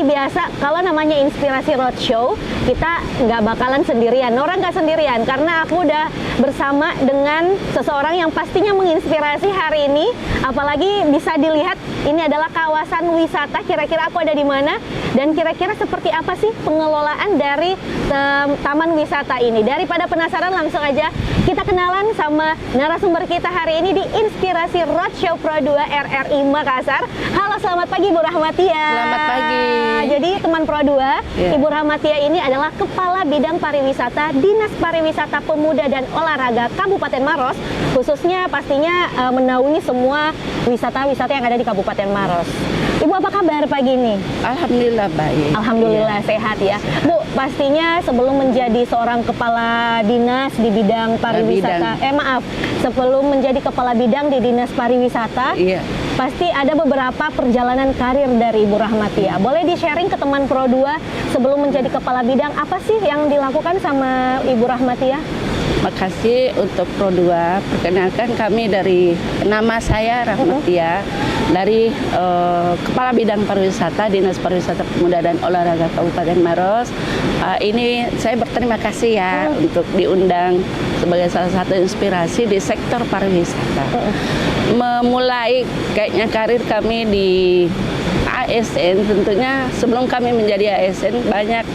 biasa kalau namanya Inspirasi Roadshow, kita nggak bakalan sendirian. Orang nggak sendirian karena aku udah bersama dengan seseorang yang pastinya menginspirasi hari ini. Apalagi bisa dilihat ini adalah kawasan wisata. Kira-kira aku ada di mana dan kira-kira seperti apa sih pengelolaan dari taman wisata ini? Daripada penasaran, langsung aja kita kenalan sama narasumber kita hari ini di Inspirasi Roadshow Pro 2 RRI Makassar. Halo, selamat pagi Bu Rahmatia. Selamat pagi. Jadi teman Pro 2, Ibu Rahmatia ini adalah Kepala Bidang Pariwisata Dinas Pariwisata Pemuda dan Olahraga Kabupaten Maros, khususnya pastinya menaungi semua wisata-wisata yang ada di Kabupaten Maros. Ibu, apa kabar pagi ini? Alhamdulillah baik. Alhamdulillah sehat ya. Bu, pastinya sebelum menjadi seorang kepala dinas di bidang pariwisata, sebelum menjadi kepala bidang di Dinas Pariwisata, pasti ada beberapa perjalanan karir dari Ibu Rahmatia. Boleh di-sharing ke teman Pro 2 sebelum menjadi kepala bidang, apa sih yang dilakukan sama Ibu Rahmatia? Makasih untuk Pro 2. Perkenalkan, kami dari nama saya Rahmatia, dari Kepala Bidang Pariwisata Dinas Pariwisata Pemuda dan Olahraga Kabupaten Maros. Ini saya berterima kasih ya untuk diundang sebagai salah satu inspirasi di sektor pariwisata. Memulai kayaknya karir kami di ASN, tentunya sebelum kami menjadi ASN banyak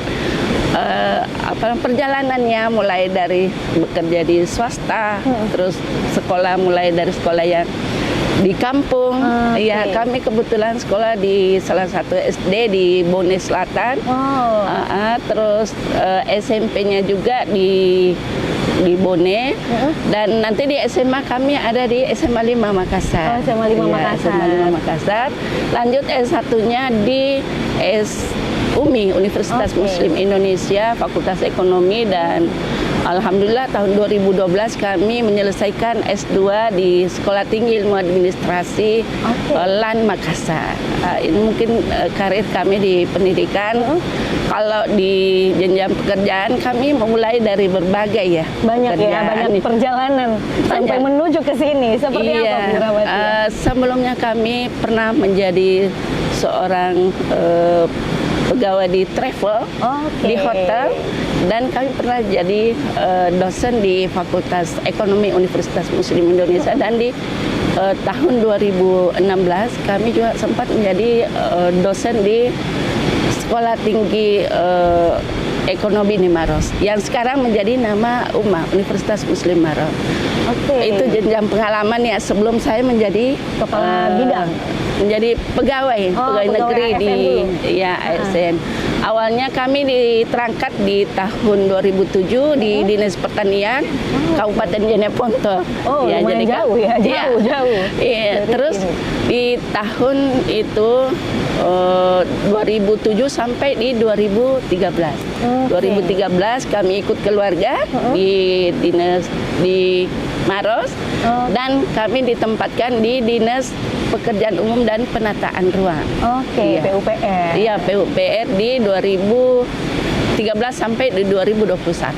perjalanannya, mulai dari bekerja di swasta, terus sekolah mulai dari sekolah yang di kampung. Kami kebetulan sekolah di salah satu SD di Bone Selatan. Terus SMP-nya juga di Bone, dan nanti di SMA kami ada di SMA 5 Makassar. SMA 5 Makassar. SMA 5 Makassar. Lanjut S1-nya di UMI, Universitas Muslim Indonesia, Fakultas Ekonomi, dan alhamdulillah tahun 2012 kami menyelesaikan S2 di Sekolah Tinggi Ilmu Administrasi LAN Makassar. Ini mungkin karir kami di pendidikan. Kalau di jenjang pekerjaan kami memulai dari berbagai banyak perjalanan sampai menuju ke sini. Seperti apa Bu Rahmatia? Sebelumnya kami pernah menjadi seorang pegawai di travel, di hotel, dan kami pernah jadi dosen di Fakultas Ekonomi Universitas Muslim Indonesia, dan di tahun 2016 kami juga sempat menjadi dosen di Sekolah Tinggi Ekonomi di Maros, yang sekarang menjadi nama UMA, Universitas Muslim Maros. Itu jenjang pengalaman ya sebelum saya menjadi kepala bidang, menjadi pegawai negeri ASN di ASN. Awalnya kami diterangkat di tahun 2007 di Dinas Pertanian Kabupaten Jeneponto. Lumayan jauh ya, jauh. Terus di tahun itu 2007 sampai di 2013. 2013 kami ikut keluarga di dinas di Maros, dan kami ditempatkan di Dinas Pekerjaan Umum dan Penataan Ruang. PUPR. Iya, PUPR di 2013 sampai di 2021.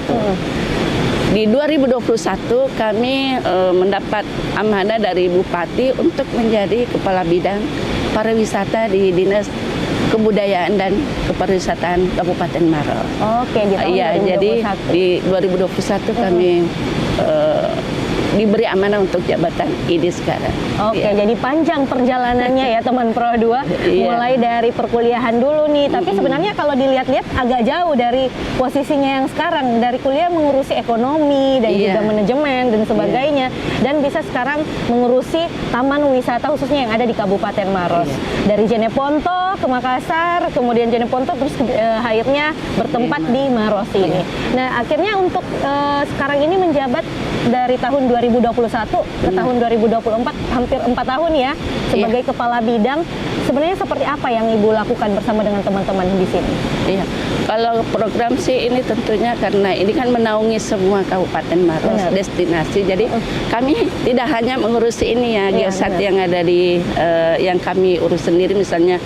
Di 2021 kami mendapat amanah dari Bupati untuk menjadi Kepala Bidang Pariwisata di Dinas Kebudayaan dan Kepariwisataan Kabupaten Maros. Di tahun 2021. Jadi di 2021 kami diberi amanah untuk jabatan ini sekarang. Jadi panjang perjalanannya ya teman Pro 2. Mulai dari perkuliahan dulu nih, tapi sebenarnya kalau dilihat-lihat agak jauh dari posisinya yang sekarang, dari kuliah mengurusi ekonomi dan juga manajemen dan sebagainya, dan bisa sekarang mengurusi taman wisata khususnya yang ada di Kabupaten Maros. Dari Jeneponto ke Makassar, kemudian Jeneponto, terus akhirnya bertempat di Maros ini. Nah, akhirnya untuk sekarang ini menjabat dari tahun 2021 ke tahun 2024, hampir 4 tahun ya sebagai kepala bidang. Sebenarnya seperti apa yang Ibu lakukan bersama dengan teman-teman di sini? Kalau program sih ini tentunya karena ini kan menaungi semua Kabupaten Maros, destinasi. Jadi kami tidak hanya mengurusi ini geosat yang ada di yang kami urus sendiri, misalnya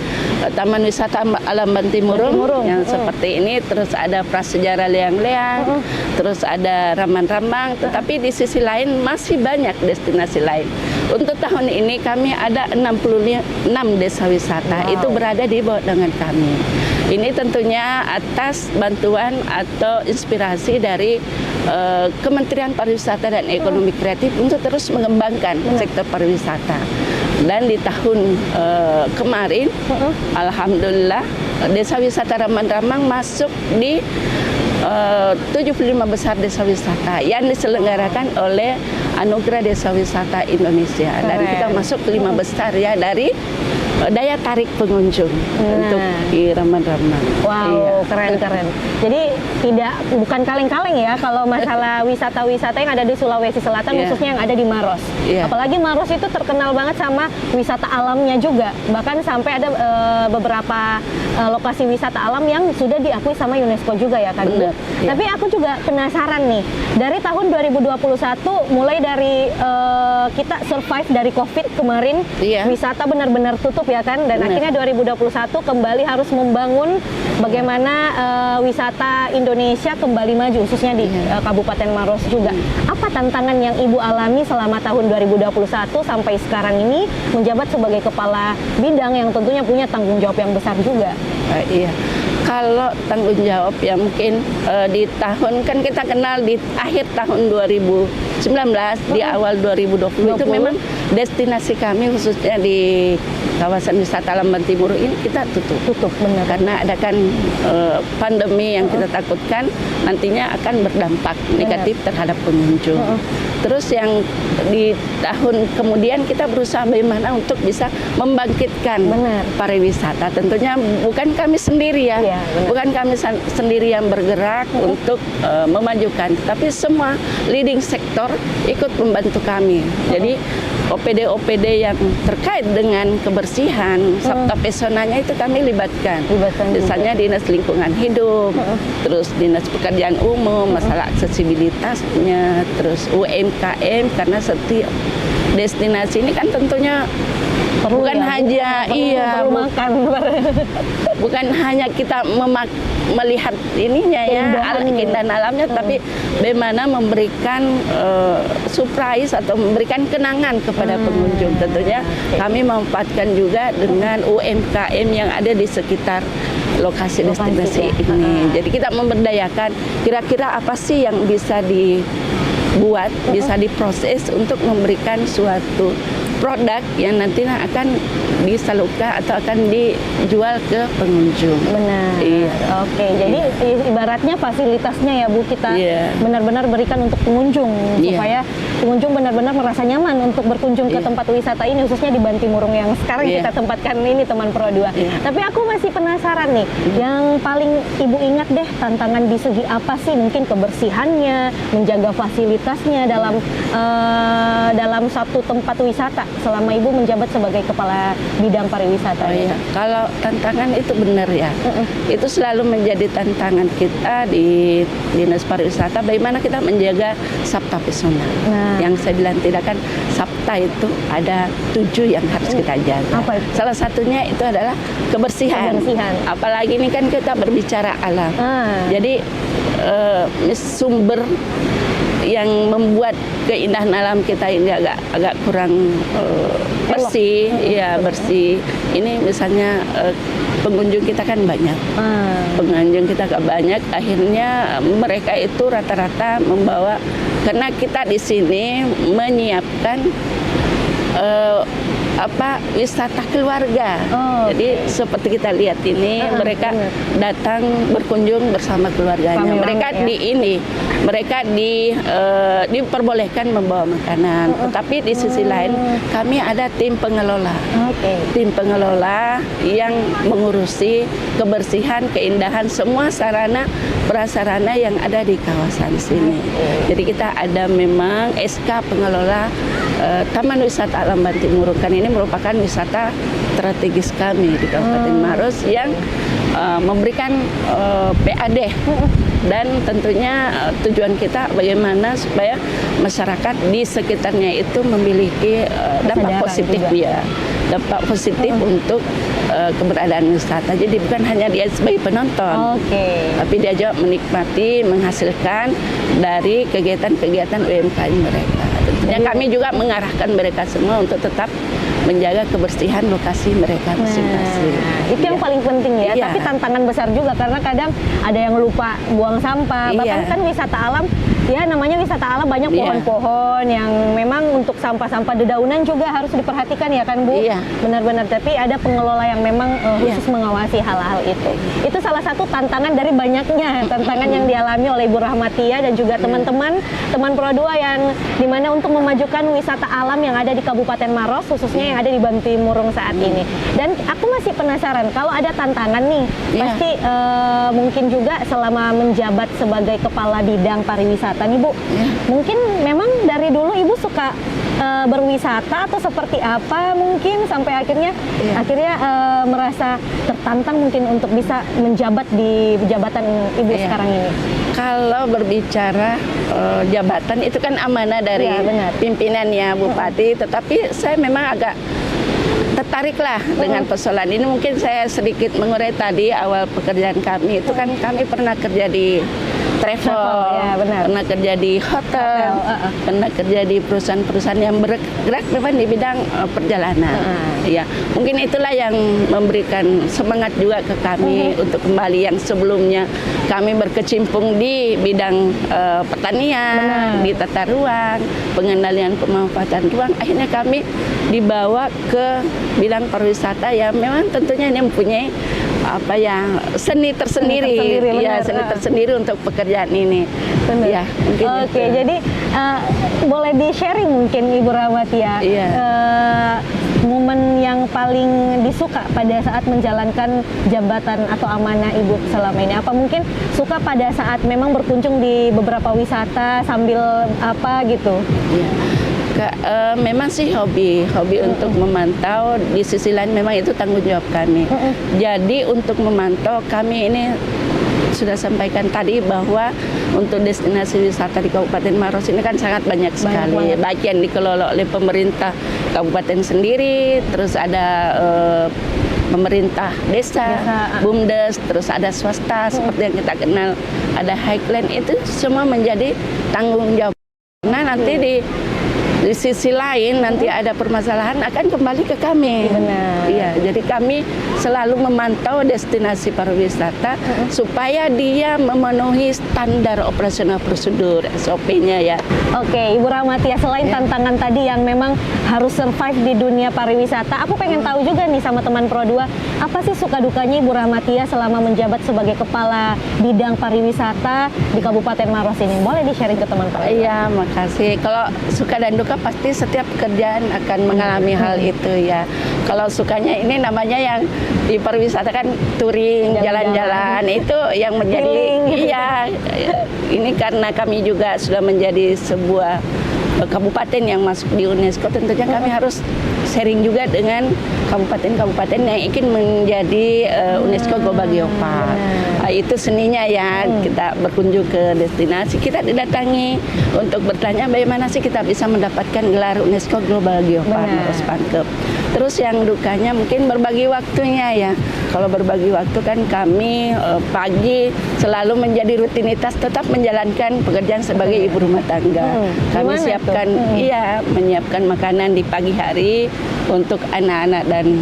Taman Wisata Alam Bantimurung yang seperti ini, terus ada prasejarah Leang-Leang, terus ada Raman-Ramang, tetapi di sisi lain masih banyak destinasi lain. Untuk tahun ini kami ada 66 desa wisata, itu berada di bawah naungan kami. Ini tentunya atas bantuan atau inspirasi dari Kementerian Pariwisata dan Ekonomi Kreatif untuk terus mengembangkan sektor pariwisata. Dan di tahun kemarin, alhamdulillah, desa wisata Ramang-Ramang masuk di 75 besar desa wisata yang diselenggarakan oleh Anugerah Desa Wisata Indonesia. Dan kita masuk ke 5 besar ya dari daya tarik pengunjung untuk di Ramang-Ramang. Wow, keren-keren. Jadi bukan kaleng-kaleng ya kalau masalah wisata-wisata yang ada di Sulawesi Selatan, khususnya yang ada di Maros. Apalagi Maros itu terkenal banget sama wisata alamnya juga. Bahkan sampai ada beberapa lokasi wisata alam yang sudah diakui sama UNESCO juga ya kan. Tapi aku juga penasaran nih, dari tahun 2021 mulai dari kita survive dari COVID kemarin, wisata benar-benar tutup ya kan, dan akhirnya 2021 kembali harus membangun bagaimana wisata Indonesia kembali maju, khususnya di Kabupaten Maros juga. Apa tantangan yang Ibu alami selama tahun 2021 sampai sekarang ini menjabat sebagai kepala bidang yang tentunya punya tanggung jawab yang besar juga? Kalau tanggung jawab ya mungkin di tahun, kan kita kenal di akhir tahun 2019, di awal 2020 itu memang destinasi kami khususnya di kawasan wisata Lamban Timur ini kita tutup benar. Karena ada kan pandemi yang kita takutkan nantinya akan berdampak negatif terhadap pengunjung. Terus yang di tahun kemudian kita berusaha bagaimana untuk bisa membangkitkan pariwisata. Tentunya bukan kami sendiri ya, bukan kami sendiri yang bergerak untuk memajukan, tapi semua leading sektor ikut membantu kami. Jadi OPD-OPD yang terkait dengan kebersihan, sabta pesonanya itu kami libatkan. Misalnya Dinas Lingkungan Hidup, terus Dinas Pekerjaan Umum, masalah aksesibilitasnya, terus UMKM, karena setiap destinasi ini kan tentunya bukan hanya bukan hanya kita melihat ininya keindahan alamnya, tapi bagaimana memberikan surprise atau memberikan kenangan kepada pengunjung. Tentunya kami memanfaatkan juga dengan UMKM yang ada di sekitar lokasi destinasi ini. Jadi kita memberdayakan kira-kira apa sih yang bisa dibuat, bisa diproses untuk memberikan suatu produk yang nantinya akan disalurkan atau akan dijual ke pengunjung. Benar. Oke, jadi ibaratnya fasilitasnya ya Bu, kita benar-benar berikan untuk pengunjung supaya pengunjung benar-benar merasa nyaman untuk berkunjung ke tempat wisata ini, khususnya di Bantimurung yang sekarang kita tempatkan ini, teman Pro 2. Tapi aku masih penasaran nih, yang paling Ibu ingat deh tantangan di segi apa sih? Mungkin kebersihannya, menjaga fasilitasnya dalam satu tempat wisata selama Ibu menjabat sebagai kepala bidang pariwisata. Kalau tantangan itu benar ya. Itu selalu menjadi tantangan kita di Dinas Pariwisata, bagaimana kita menjaga sabta pesona. Yang saya bilang tidak kan, sabta itu ada 7 yang harus kita jaga. Salah satunya itu adalah kebersihan. Apalagi ini kan kita berbicara alam. Jadi sumber yang membuat keindahan alam kita ini agak kurang bersih, bersih. Ini misalnya pengunjung kita kan banyak, pengunjung kita agak banyak. Akhirnya mereka itu rata-rata membawa, karena kita di sini menyiapkan wisata keluarga. Jadi seperti kita lihat ini, mereka datang berkunjung bersama keluarganya. Mereka diperbolehkan membawa makanan. Tetapi di sisi lain kami ada tim pengelola. Tim pengelola yang mengurusi kebersihan, keindahan semua sarana prasarana yang ada di kawasan sini. Jadi kita ada memang SK pengelola Taman Wisata Alam Bantimurung. Kan ini merupakan wisata strategis kami di Kabupaten Maros yang memberikan PAD, dan tentunya tujuan kita bagaimana supaya masyarakat di sekitarnya itu memiliki dampak positif dampak positif untuk keberadaan wisata. Jadi bukan hanya dia sebagai penonton, tapi dia juga menikmati, menghasilkan dari kegiatan-kegiatan UMKM mereka. Dan kami juga mengarahkan mereka semua untuk tetap menjaga kebersihan lokasi mereka masing-masing. Itu yang paling penting ya. Iya. Tapi tantangan besar juga karena kadang ada yang lupa buang sampah. Bahkan Iya. kan wisata alam, ya namanya wisata alam banyak Iya. pohon-pohon yang memang untuk sampah-sampah dedaunan juga harus diperhatikan ya kan Bu? Iya. Benar-benar. Tapi ada pengelola yang memang khusus mengawasi hal-hal itu. Itu salah satu tantangan dari banyaknya tantangan yang dialami oleh Ibu Rahmatia dan juga teman-teman teman Pro 2 yang dimana untuk memajukan wisata alam yang ada di Kabupaten Maros khususnya yang ada di Bantimurung saat ini. Dan aku masih penasaran kalau ada tantangan nih, pasti mungkin juga selama menjabat sebagai kepala bidang pariwisata nih Bu. Mungkin memang dari dulu Ibu suka berwisata atau seperti apa mungkin sampai akhirnya merasa tertantang mungkin untuk bisa menjabat di jabatan Ibu sekarang ini. Kalau berbicara jabatan itu kan amanah dari pimpinannya Bupati, tetapi saya memang agak tertariklah dengan persoalan ini. Mungkin saya sedikit mengurai tadi awal pekerjaan kami itu kan kami pernah kerja di travel, pernah kerja di hotel, pernah kerja di perusahaan-perusahaan yang bergerak memang di bidang perjalanan. Ya, mungkin itulah yang memberikan semangat juga ke kami untuk kembali yang sebelumnya kami berkecimpung di bidang pertanian, di tata ruang, pengendalian pemanfaatan ruang. Akhirnya kami dibawa ke bidang pariwisata yang memang tentunya ini mempunyai seni tersendiri, seni tersendiri untuk pekerjaan ini. Ya, Oke, jadi boleh di-sharing mungkin Ibu Rahmatia momen yang paling disuka pada saat menjalankan jabatan atau amanah Ibu selama ini. Apa mungkin suka pada saat memang berkunjung di beberapa wisata sambil apa gitu? Memang sih hobi untuk memantau. Di sisi lain memang itu tanggung jawab kami. Jadi untuk memantau kami ini sudah sampaikan tadi bahwa untuk destinasi wisata di Kabupaten Maros ini kan sangat banyak sekali. Baik yang dikelola oleh pemerintah kabupaten sendiri, terus ada pemerintah desa, BUMDes, terus ada swasta seperti yang kita kenal, ada Highland, itu semua menjadi tanggung jawab. Nah, nanti di sisi lain nanti ada permasalahan akan kembali ke kami. Iya, jadi kami selalu memantau destinasi pariwisata supaya dia memenuhi standar operasional prosedur SOP-nya ya. Oke, Ibu Rahmatia, selain tantangan tadi yang memang harus survive di dunia pariwisata, aku pengen tahu juga nih sama teman Pro 2, apa sih suka dukanya Ibu Rahmatia selama menjabat sebagai kepala bidang pariwisata di Kabupaten Maros ini? Boleh di-sharing ke teman-teman? Iya, makasih. Kalau suka dan duka pasti setiap pekerjaan akan mengalami hal itu ya. Kalau sukanya ini namanya yang di pariwisata kan touring, jalan-jalan, itu yang menjadi ini karena kami juga sudah menjadi sebuah kabupaten yang masuk di UNESCO, tentunya kami harus sharing juga dengan kabupaten-kabupaten yang ingin menjadi UNESCO Global Geopark. Itu seninya ya, kita berkunjung ke destinasi, kita didatangi untuk bertanya bagaimana sih kita bisa mendapatkan gelar UNESCO Global Geopark Maros Pangkep. Terus yang dukanya mungkin berbagi waktunya ya. Kalau berbagi waktu kan kami pagi selalu menjadi rutinitas tetap menjalankan pekerjaan sebagai ibu rumah tangga. Kami siapkan menyiapkan makanan di pagi hari untuk anak-anak dan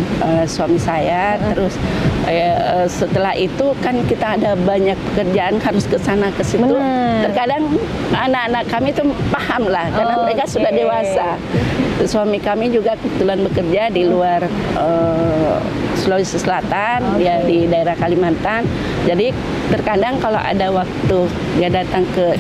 suami saya. Terus setelah itu kan kita ada banyak pekerjaan harus ke sana ke situ. Terkadang anak-anak kami itu paham lah karena mereka sudah dewasa. Suami kami juga kebetulan bekerja di luar Sulawesi Selatan, ya di daerah Kalimantan. Jadi terkadang kalau ada waktu dia datang ke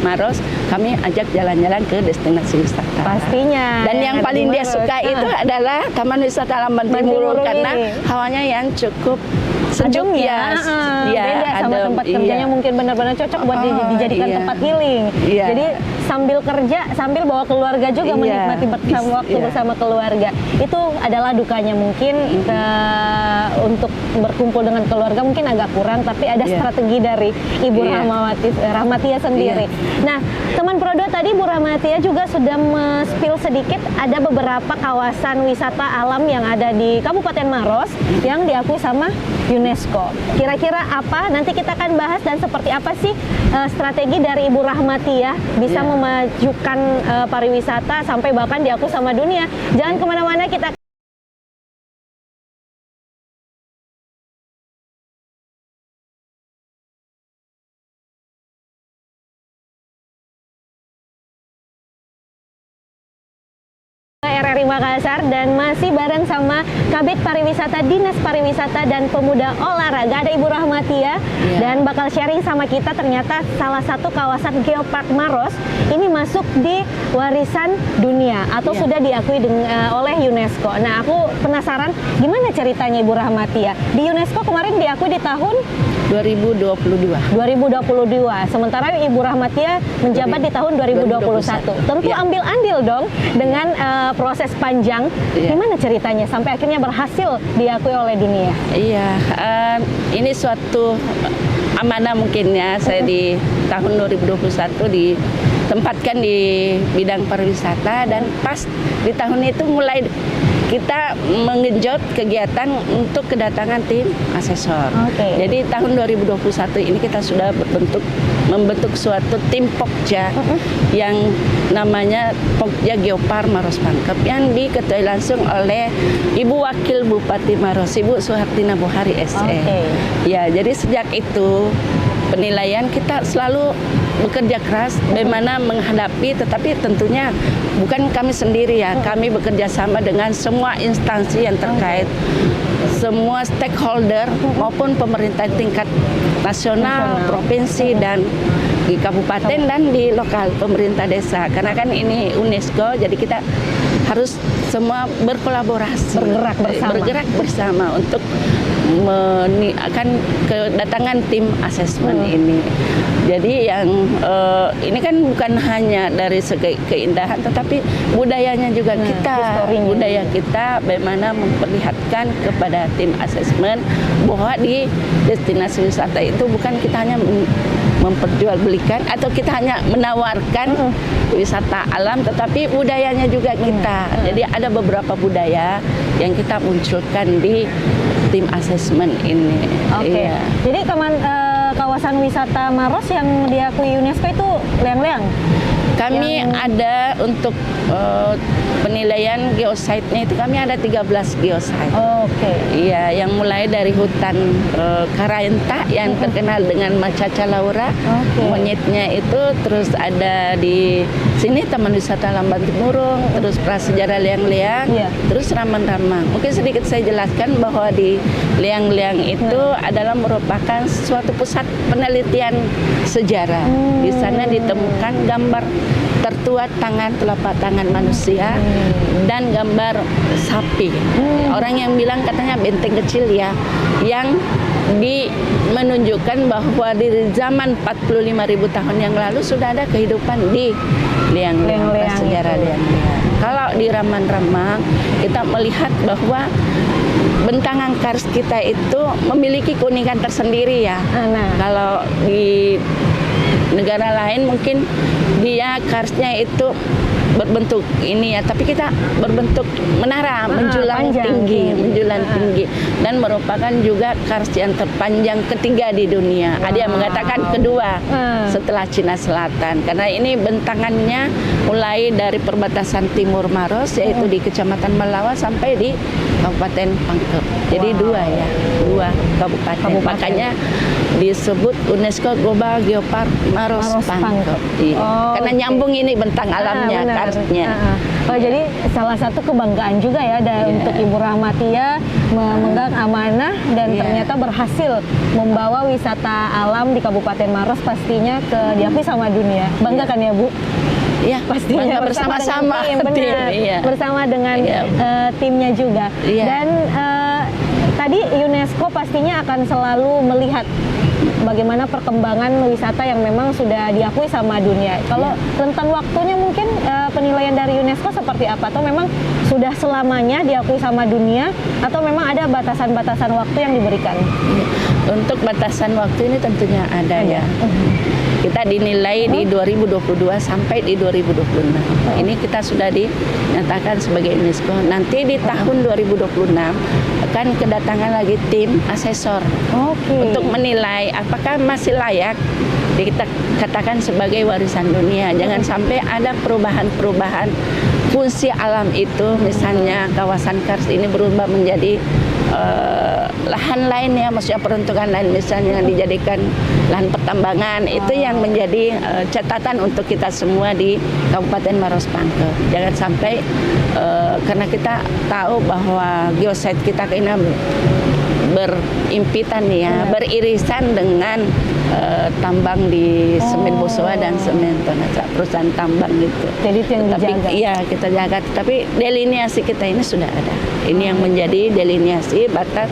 Maros, kami ajak jalan-jalan ke destinasi wisata. Pastinya. Dan yang paling dia suka itu adalah Taman Wisata Alam Bantimurung karena hawanya yang cukup sejuk ya. Beda sama tempat kerjanya, mungkin benar-benar cocok buat dijadikan tempat healing. Jadi sambil kerja, sambil bawa keluarga juga menikmati waktu bersama keluarga. Itu adalah dukanya mungkin untuk berkumpul dengan keluarga mungkin agak kurang, tapi ada strategi dari Ibu Rahmatia sendiri. Nah, teman Pro 2 tadi Bu Rahmatia juga sudah spill sedikit ada beberapa kawasan wisata alam yang ada di Kabupaten Maros yang diakui sama UNESCO. Kira-kira apa? Nanti kita akan bahas dan seperti apa sih strategi dari Ibu Rahmatia bisa memajukan pariwisata sampai bahkan diakui sama dunia. Jangan kemana-mana, kita RRI Makassar dan masih bareng sama Kabid Pariwisata Dinas Pariwisata dan Pemuda Olahraga, ada Ibu Rahmatia, dan bakal sharing sama kita ternyata salah satu kawasan Geopark Maros ini masuk di warisan dunia atau sudah diakui oleh UNESCO. Nah, aku penasaran gimana ceritanya Ibu Rahmatia. Di UNESCO kemarin diakui di tahun 2022. Sementara Ibu Rahmatia menjabat di tahun 2021. Tentu ambil andil dong dengan proses panjang. Gimana ceritanya sampai akhirnya berhasil diakui oleh dunia? Iya, ini suatu amanah mungkin ya. Saya di tahun 2021 ditempatkan di bidang pariwisata, dan pas di tahun itu mulai kita mengenjot kegiatan untuk kedatangan tim asesor. Jadi tahun 2021 ini kita sudah membentuk suatu tim Pokja yang namanya Pokja Geopark Maros Pangkep yang diketuai langsung oleh Ibu Wakil Bupati Maros, Ibu Suhartina Buhari SE. Ya, jadi sejak itu penilaian kita selalu bekerja keras bagaimana menghadapi, tetapi tentunya bukan kami sendiri ya, kami bekerja sama dengan semua instansi yang terkait, semua stakeholder maupun pemerintah tingkat nasional, provinsi, dan di kabupaten dan di lokal pemerintah desa. Karena kan ini UNESCO, jadi kita harus semua berkolaborasi, bergerak bersama untuk akan kedatangan tim asesmen ini. Jadi yang ini kan bukan hanya dari segi keindahan, tetapi budayanya juga budaya kita bagaimana memperlihatkan kepada tim asesmen bahwa di destinasi wisata itu bukan kita hanya memperjualbelikan atau kita hanya menawarkan wisata alam, tetapi budayanya juga kita. Jadi ada beberapa budaya yang kita munculkan di tim asesmen ini. Iya. Jadi kawasan wisata Maros yang diakui UNESCO itu leang-leang? Kami ada untuk penilaian geosite-nya itu kami ada 13 geosite. Iya, yang mulai dari hutan Karaenta yang terkenal dengan Macaca Laura, monyetnya itu, terus ada di sini Taman Wisata Lamban Timurung, terus Prasejarah Leang-Leang, terus Ramang-Ramang. Mungkin sedikit saya jelaskan bahwa di Leang-Leang itu adalah merupakan suatu pusat penelitian sejarah. Di sana ditemukan gambar tertua telapak tangan manusia dan gambar sapi. Orang yang bilang katanya benteng kecil ya, yang menunjukkan bahwa di zaman 45.000 tahun yang lalu sudah ada kehidupan di Leang-Leang, sejarah Leang-Leang. Kalau di Ramang-Ramang kita melihat bahwa bentangan kars kita itu memiliki keunikan tersendiri ya. Kalau di negara lain mungkin dia karsnya itu berbentuk ini ya, tapi kita berbentuk menara menjulang tinggi, dan merupakan juga kars yang terpanjang ketiga di dunia. Ada yang mengatakan kedua setelah Cina Selatan, karena ini bentangannya mulai dari perbatasan timur Maros yaitu di Kecamatan Malawa sampai di Kabupaten Pangkep. Jadi dua kabupaten. Makanya disebut UNESCO Global Geopark Maros Pangkep. Karena nyambung ini bentang alamnya, karsnya. Jadi salah satu kebanggaan juga ya untuk Ibu Rahmatia memegang amanah dan ternyata berhasil membawa wisata alam di Kabupaten Maros pastinya diakui sama dunia. Bangga kan ya Bu? Iya, pastinya bersama-sama bersama dengan timnya juga. Dan tadi UNESCO pastinya akan selalu melihat bagaimana perkembangan wisata yang memang sudah diakui sama dunia. Kalau rentang waktunya mungkin penilaian dari UNESCO seperti apa? Atau memang sudah selamanya diakui sama dunia? Atau memang ada batasan-batasan waktu yang diberikan? Untuk batasan waktu ini tentunya ada ya. Kita dinilai di 2022 sampai di 2026. Ini kita sudah dinyatakan sebagai UNESCO. Nanti di tahun 2026 akan kedatangan lagi tim asesor untuk menilai apakah masih layak kita katakan sebagai warisan dunia. Jangan sampai ada perubahan-perubahan fungsi alam itu, misalnya kawasan Kars ini berubah menjadi lahan lain ya, maksudnya peruntukan lain, misalnya dijadikan lahan pertambangan. Itu yang menjadi catatan untuk kita semua di Kabupaten Maros Pangkep. Jangan sampai karena kita tahu bahwa geosite kita ini berimpitan ya, beririsan dengan tambang di Semen Bosowa dan Semen Tonasa, perusahaan tambang gitu. Jadi itu yang dijaga. Iya, kita jaga. Tapi delineasi kita ini sudah ada. Ini yang menjadi delineasi batas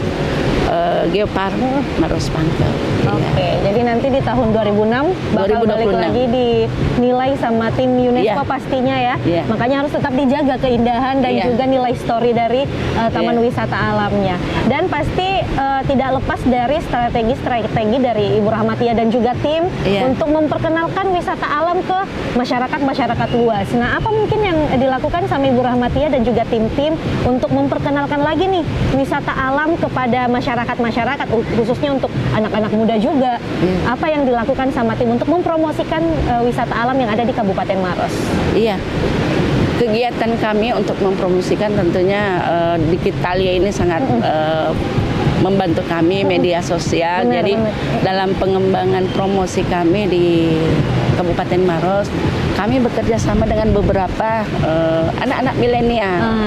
Geopark Maros Pangkep. Oke, jadi nanti di tahun 2006 bakal balik lagi dinilai sama tim UNESCO pastinya ya. Makanya harus tetap dijaga keindahan dan juga nilai story dari taman wisata alamnya. Dan pasti tidak lepas dari strategi dari Ibu Rahmatia dan juga tim untuk memperkenalkan wisata alam ke masyarakat luas. Nah, apa mungkin yang dilakukan sama Ibu Rahmatia dan juga tim-tim untuk memperkenalkan lagi nih wisata alam kepada masyarakat khususnya untuk anak-anak muda juga. Apa yang dilakukan sama tim untuk mempromosikan wisata alam yang ada di Kabupaten Maros? Iya. Kegiatan kami untuk mempromosikan tentunya Digitalia ini sangat membantu kami, media sosial. Jadi dalam pengembangan promosi kami di Kabupaten Maros, kami bekerja sama dengan beberapa anak-anak milenial.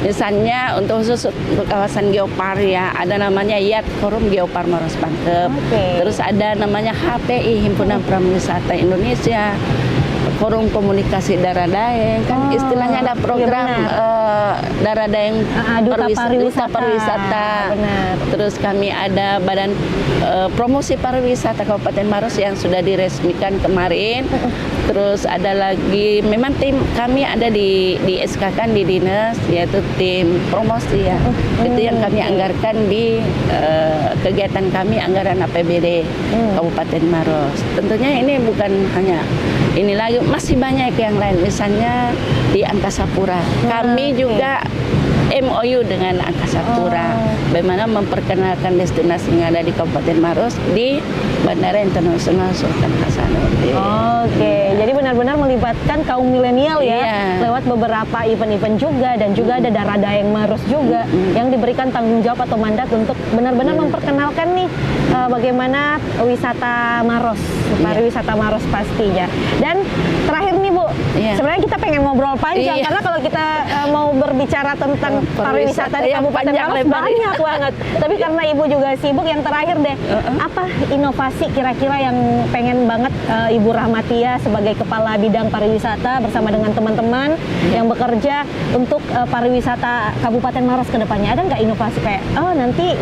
Misalnya untuk khusus untuk kawasan Geopark ya, ada namanya YAT Forum Geopark Maros Pangkep. Terus ada namanya HPI, Himpunan Prawisata Indonesia. Forum Komunikasi Darah Daeng, kan istilahnya ada program Darah Daeng Duta Pariwisata. Terus kami ada Badan Promosi Pariwisata Kabupaten Maros yang sudah diresmikan kemarin. Terus ada lagi, memang tim kami ada di SK-kan di dinas, yaitu tim promosi ya. Itu yang kami anggarkan di kegiatan kami, anggaran APBD Kabupaten Maros. Tentunya ini bukan hanya ini lagi, masih banyak yang lain. Misalnya di Angkasa Pura, kami juga MOU dengan Angkasa Pura, bagaimana memperkenalkan destinasi yang ada di Kabupaten Maros di Bandara Internasional Sultan Hasanuddin. Jadi benar-benar melibatkan kaum milenial ya, lewat beberapa event-event juga, dan juga ada Darah Daeng Maros juga yang diberikan tanggung jawab atau mandat untuk benar-benar memperkenalkan nih bagaimana wisata Maros, pariwisata Maros pastinya. Dan terakhir nih Bu, sebenarnya kita pengen ngobrol panjang karena kalau kita mau berbicara tentang pariwisata di Kabupaten Maros banyak banget. Tapi karena Ibu juga sibuk, yang terakhir deh, apa inovasi kira-kira yang pengen banget Ibu Rahmatia sebagai Kepala Bidang Pariwisata bersama dengan teman-teman yang bekerja untuk pariwisata Kabupaten Maros ke depannya? Ada nggak inovasi kayak, nanti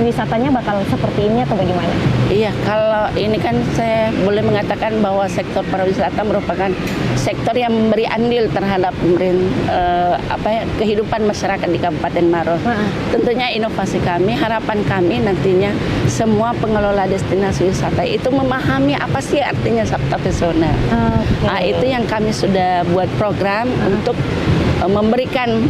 wisatanya bakal seperti ini atau bagaimana? Iya, kalau ini kan saya boleh mengatakan bahwa sektor pariwisata merupakan sektor yang memberi andil terhadap kehidupan masyarakat di Kabupaten Maros. Tentunya inovasi kami, harapan kami nantinya semua pengelola destinasi wisata itu memahami apa sih artinya Sabta Pesona. Itu yang kami sudah buat program untuk memberikan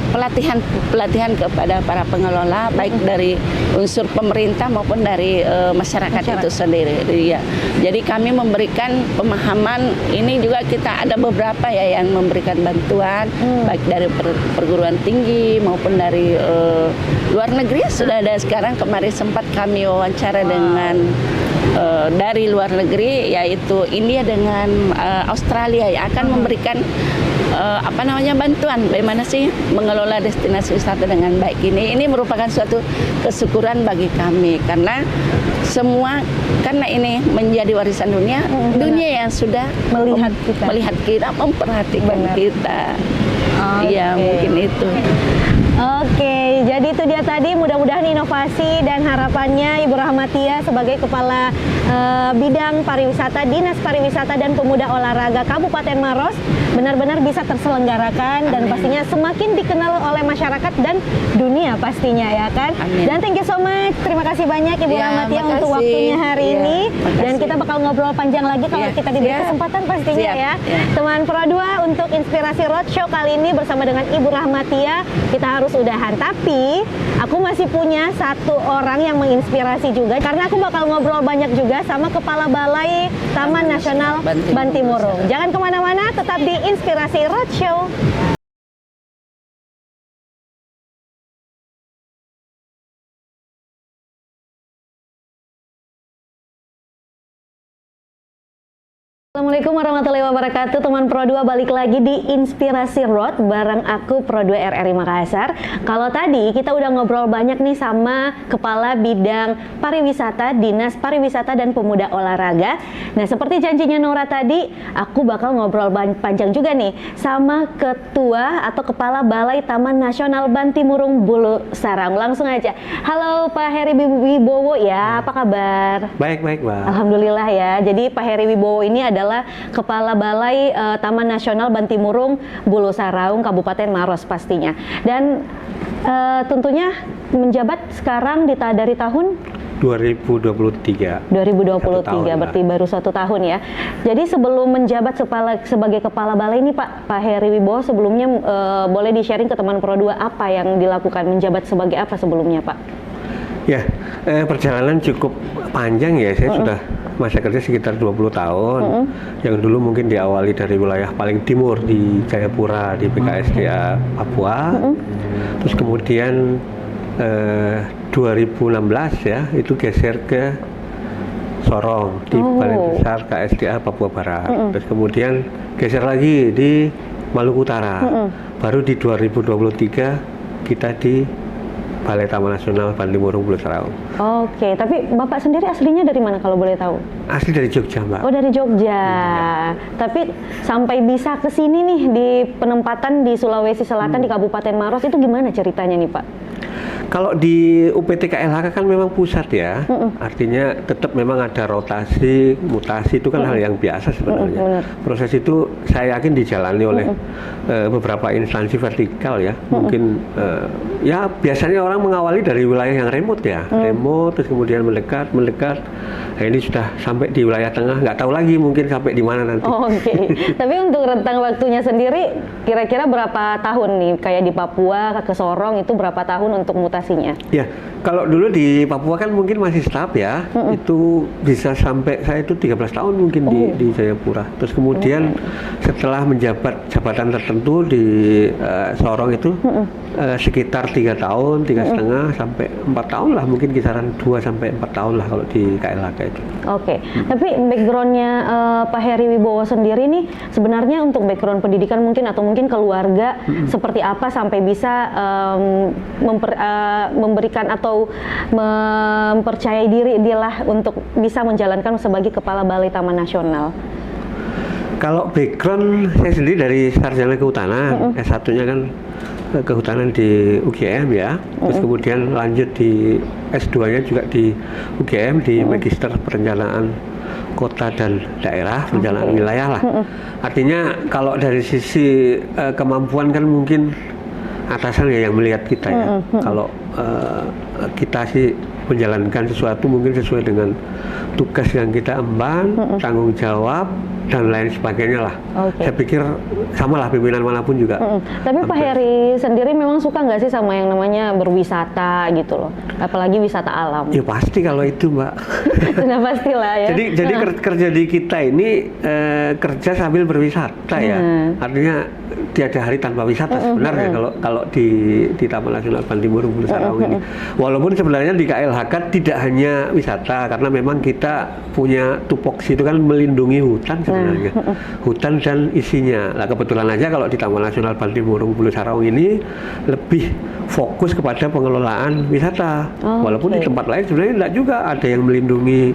pelatihan kepada para pengelola, baik dari unsur pemerintah maupun dari masyarakat itu sendiri. Ya. Jadi kami memberikan pemahaman, ini juga kita ada beberapa ya yang memberikan bantuan, baik dari perguruan tinggi maupun dari luar negeri sudah ada sekarang. Kemarin sempat kami wawancara dengan dari luar negeri, yaitu India dengan Australia, yang akan memberikan bantuan bagaimana sih mengelola destinasi wisata dengan baik ini. Ini merupakan suatu kesyukuran bagi kami karena ini menjadi warisan dunia, dunia yang sudah melihat kita, memperhatikan kita. Iya, mungkin itu. Oke, Jadi itu dia tadi, mudah-mudahan inovasi dan harapannya Ibu Rahmatia sebagai Kepala Bidang Pariwisata, Dinas Pariwisata dan Pemuda Olahraga Kabupaten Maros benar-benar bisa terselenggarakan dan pastinya semakin dikenal oleh masyarakat dan dunia pastinya ya kan. Amin. Dan thank you so much, terima kasih banyak Ibu Rahmatia untuk waktunya hari ini. Dan kita bakal ngobrol panjang lagi kalau kita diberi kesempatan pastinya ya. Teman Pro 2, untuk Inspirasi Roadshow kali ini bersama dengan Ibu Rahmatia kita harus udahan, tapi aku masih punya satu orang yang menginspirasi juga karena aku bakal ngobrol banyak juga sama Kepala Balai Taman Nasional Bantimurung. Jangan kemana-mana, tetap di Inspirasi Roadshow. Assalamualaikum warahmatullahi wabarakatuh. Teman Pro 2, balik lagi di Inspirasi Road bareng aku Pro 2 RRI Makassar. Kalau tadi kita udah ngobrol banyak nih sama Kepala Bidang Pariwisata, Dinas Pariwisata dan Pemuda Olahraga. Nah, seperti janjinya Nora tadi, aku bakal ngobrol panjang juga nih sama Ketua atau Kepala Balai Taman Nasional Bantimurung Bulu Sarang. Langsung aja. Halo Pak Heri Wibowo ya, apa kabar? Baik, Mbak. Alhamdulillah ya. Jadi Pak Heri Wibowo ini adalah Kepala Balai Taman Nasional Bantimurung Bulu Saraung Kabupaten Maros pastinya. Dan tentunya menjabat sekarang dari tahun 2023. 2023, berarti baru 1 tahun ya. Jadi sebelum menjabat sebagai Kepala Balai ini Pak Heri Wibowo sebelumnya boleh di-sharing ke teman Pro 2 apa yang dilakukan, menjabat sebagai apa sebelumnya Pak? Ya, perjalanan cukup panjang ya. Saya sudah masa kerja sekitar 20 tahun. Yang dulu mungkin diawali dari wilayah paling timur di Jayapura di BKSDA Papua. Terus kemudian 2016 ya itu geser ke Sorong di Balai Besar KSDA Papua Barat. Terus kemudian geser lagi di Maluku Utara. Baru di 2023 kita di Balai Taman Nasional Bantimurung Bulu Saraung. Oke, tapi Bapak sendiri aslinya dari mana kalau boleh tahu? Asli dari Jogja, Mbak. Oh, dari Jogja. Tapi sampai bisa ke sini nih di penempatan di Sulawesi Selatan di Kabupaten Maros itu gimana ceritanya nih, Pak? Kalau di UPT KLHK kan memang pusat ya, artinya tetap memang ada rotasi, mutasi itu kan hal yang biasa sebenarnya. Proses itu saya yakin dijalani oleh beberapa instansi vertikal ya. Mungkin ya biasanya orang mengawali dari wilayah yang remote ya, remote terus kemudian mendekat. Nah, ini sudah sampai di wilayah tengah, nggak tahu lagi mungkin sampai di mana nanti. Oke. Tapi untuk rentang waktunya sendiri kira-kira berapa tahun nih? Kayak di Papua ke Sorong itu berapa tahun untuk mutasinya? Ya, kalau dulu di Papua kan mungkin masih staf ya, itu bisa sampai saya itu 13 tahun mungkin di Jayapura. Terus kemudian setelah menjabat jabatan tertentu di Sorong itu sekitar 3 tahun, 3,5 sampai 4 tahun lah, mungkin kisaran 2 sampai 4 tahun lah kalau di KLHK itu. Oke, tapi backgroundnya Pak Heri Wibowo sendiri nih sebenarnya untuk background pendidikan mungkin atau mungkin keluarga seperti apa sampai bisa memberikan atau mempercayai diri dialah untuk bisa menjalankan sebagai Kepala Balai Taman Nasional? Kalau background saya sendiri dari sarjana kehutanan, S1-nya kan kehutanan di UGM ya, terus kemudian lanjut di S2-nya juga di UGM di Magister Perencanaan Kota dan Daerah, perencanaan wilayah lah. Artinya kalau dari sisi kemampuan kan mungkin atasan ya yang melihat kita ya. Kalau kita sih menjalankan sesuatu mungkin sesuai dengan tugas yang kita emban, tanggung jawab dan lain sebagainya lah. Saya pikir sama lah pimpinan manapun juga. Tapi Pak Heri sendiri memang suka nggak sih sama yang namanya berwisata gitu loh, apalagi wisata alam? Ya pasti kalau itu, Mbak. Sudah pastilah ya. Jadi kerja di kita ini kerja sambil berwisata ya. Artinya tiada hari tanpa wisata sebenarnya kalau di Taman Nasional Bantimurung Bulu Saraung ini. Walaupun sebenarnya di KLHK tidak hanya wisata, karena memang kita punya tupoksi itu kan melindungi hutan sebenarnya, hutan dan isinya. Nah kebetulan aja kalau di Taman Nasional Bantimurung Bulu Saraung ini lebih fokus kepada pengelolaan wisata. Walaupun di tempat lain sebenarnya tidak juga, ada yang melindungi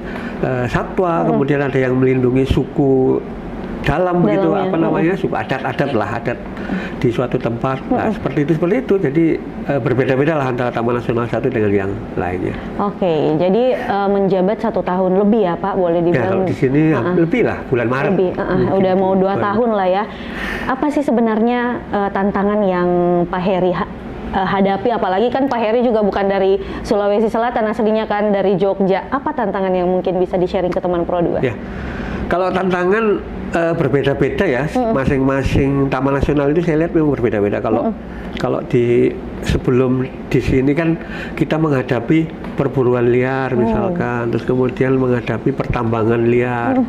satwa, kemudian ada yang melindungi suku dalam begitu, Dalamnya. apa namanya, suku adat lah, adat di suatu tempat. Nah, seperti itu. Jadi berbeda-beda lah antara Taman Nasional satu dengan yang lainnya. Oke, jadi menjabat 1 tahun lebih ya Pak, boleh Ya, dibilang. kalau di sini lebih lah, bulan Maret. Lebih, udah mau 2 tahun lah ya. Apa sih sebenarnya tantangan yang Pak Heri hadapi, apalagi kan Pak Heri juga bukan dari Sulawesi Selatan, aslinya kan dari Jogja. Apa tantangan yang mungkin bisa di-sharing ke teman Pro 2? Ya, kalau tantangan berbeda-beda ya, masing-masing Taman Nasional itu saya lihat memang berbeda-beda. Kalau di sebelum di sini kan kita menghadapi perburuan liar misalkan, terus kemudian menghadapi pertambangan liar.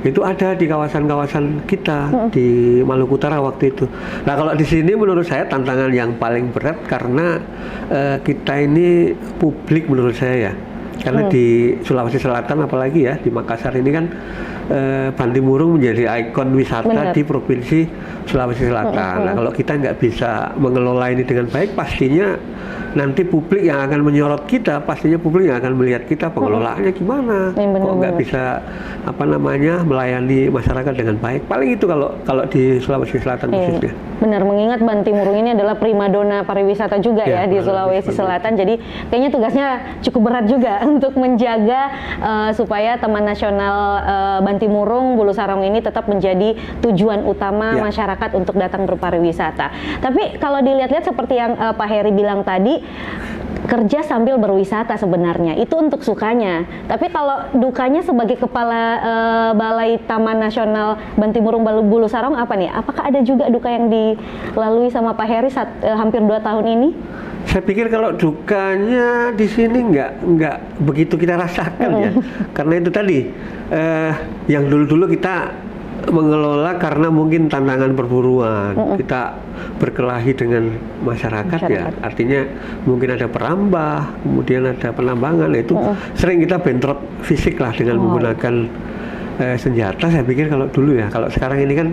Itu ada di kawasan-kawasan kita di Maluku Utara waktu itu. Nah, kalau di sini menurut saya tantangan yang paling berat karena kita ini publik menurut saya ya. Karena di Sulawesi Selatan apalagi ya, di Makassar ini kan Bantimurung menjadi ikon wisata di Provinsi Sulawesi Selatan. Nah, kalau kita nggak bisa mengelola ini dengan baik, pastinya nanti publik yang akan menyorot kita, pastinya publik yang akan melihat kita pengelolaannya gimana, kok nggak bisa apa namanya melayani masyarakat dengan baik. Paling itu kalau di Sulawesi Selatan khususnya. Benar, mengingat Bantimurung ini adalah primadona pariwisata juga ya di Sulawesi Selatan. Jadi kayaknya tugasnya cukup berat juga untuk menjaga supaya Taman Nasional Bantimurung Bulu Sarong ini tetap menjadi tujuan utama masyarakat untuk datang berpariwisata. Tapi kalau dilihat-lihat seperti yang Pak Heri bilang tadi, kerja sambil berwisata sebenarnya itu untuk sukanya. Tapi kalau dukanya sebagai kepala Balai Taman Nasional Bantimurung Bulu Sarong apa nih? Apakah ada juga duka yang dilalui sama Pak Heri hampir 2 tahun ini? Saya pikir kalau dukanya di sini nggak begitu kita rasakan ya, karena itu tadi yang dulu kita mengelola karena mungkin tantangan perburuan, kita berkelahi dengan masyarakat ya, artinya mungkin ada perambah, kemudian ada penambangan, itu sering kita bentrok fisik lah dengan menggunakan senjata. Saya pikir kalau dulu ya, kalau sekarang ini kan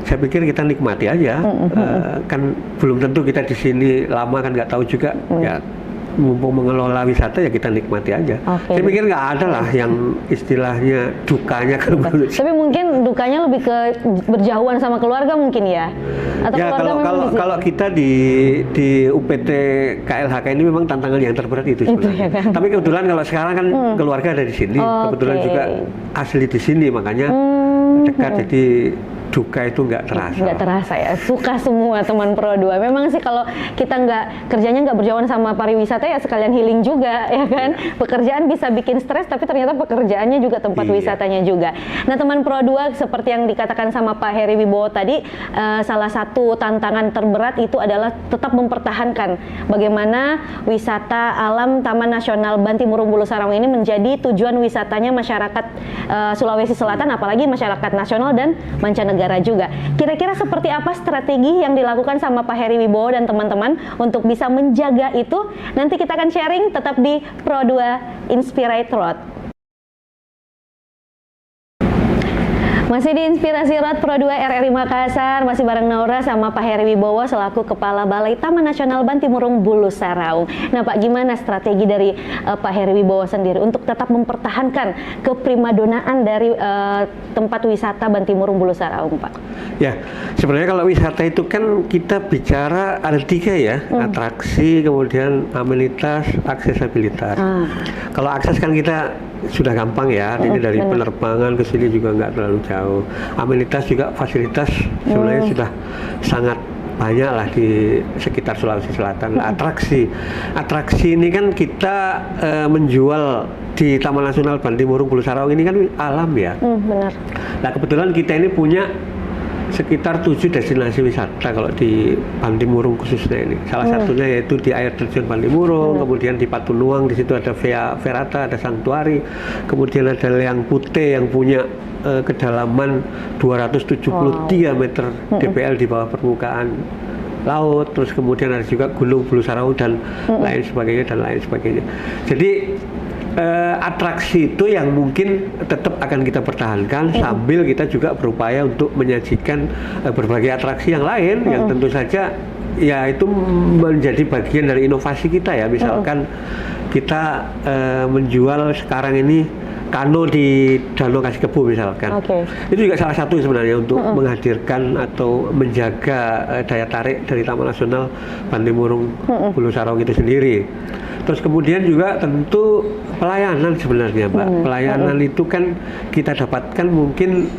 saya pikir kita nikmati aja, kan belum tentu kita di sini lama, kan nggak tahu juga ya. Mumpung mengelola wisata ya kita nikmati aja. Saya pikir nggak ada lah yang istilahnya dukanya kalau menurut saya. Tapi mungkin dukanya lebih ke berjauhan sama keluarga mungkin ya? Atau ya kalau kita di UPT KLHK ini memang tantangan yang terberat itu sebenarnya. Ya kan? Tapi kebetulan kalau sekarang kan keluarga ada di sini, kebetulan juga asli di sini, makanya dekat, jadi duka itu nggak terasa. Nggak terasa ya, suka semua teman Pro 2. Memang sih kalau kita kerjanya nggak berjauhan sama pariwisata ya sekalian healing juga ya kan. Pekerjaan bisa bikin stres, tapi ternyata pekerjaannya juga tempat wisatanya juga. Nah teman Pro 2, seperti yang dikatakan sama Pak Heri Wibowo tadi, salah satu tantangan terberat itu adalah tetap mempertahankan bagaimana wisata alam Taman Nasional Bantimurung Bulu Sarong ini menjadi tujuan wisatanya masyarakat Sulawesi Selatan, apalagi masyarakat nasional dan mancanegara juga. Kira-kira seperti apa strategi yang dilakukan sama Pak Heri Wibowo dan teman-teman untuk bisa menjaga itu? Nanti kita akan sharing, tetap di Pro 2 Inspirate Road. Masih di Inspirasi Road Pro 2 RRI Makassar, masih bareng Naura sama Pak Heri Wibowo selaku Kepala Balai Taman Nasional Bantimurung Bulu Saraung. Nah Pak, gimana strategi dari Pak Heri Wibowo sendiri untuk tetap mempertahankan keprimadonaan dari tempat wisata Bantimurung Bulu Saraung, Pak? Ya, sebenarnya kalau wisata itu kan kita bicara ada 3 ya, atraksi, kemudian amenitas, aksesibilitas. Kalau akses kan kita sudah gampang ya, ini dari penerbangan ke sini juga nggak terlalu jauh. Amenitas juga fasilitas sebenarnya sudah sangat banyak lah di sekitar Sulawesi Selatan. Atraksi ini kan kita menjual di Taman Nasional Bantimurung Bulu Saraung ini kan alam ya. Benar. Nah kebetulan kita ini punya sekitar 7 destinasi wisata kalau di Bantimurung khususnya ini. Salah satunya yaitu di air terjun Bantimurung, kemudian di Patunuang, di situ ada Via Ferrata, ada Santuari, kemudian ada Leang Putih yang punya kedalaman 273 meter DPL di bawah permukaan laut, terus kemudian ada juga Gunung Bulu Saraung dan lain sebagainya. Jadi atraksi itu yang mungkin tetap akan kita pertahankan sambil kita juga berupaya untuk menyajikan berbagai atraksi yang lain yang tentu saja ya itu menjadi bagian dari inovasi kita ya. Misalkan kita menjual sekarang ini kano di Danau Kasikebu misalkan. Itu juga salah satu sebenarnya untuk menghadirkan atau menjaga daya tarik dari Taman Nasional Bantimurung Bulu Saraung itu sendiri. Terus kemudian juga tentu pelayanan sebenarnya, Mbak. Pelayanan itu kan kita dapatkan mungkin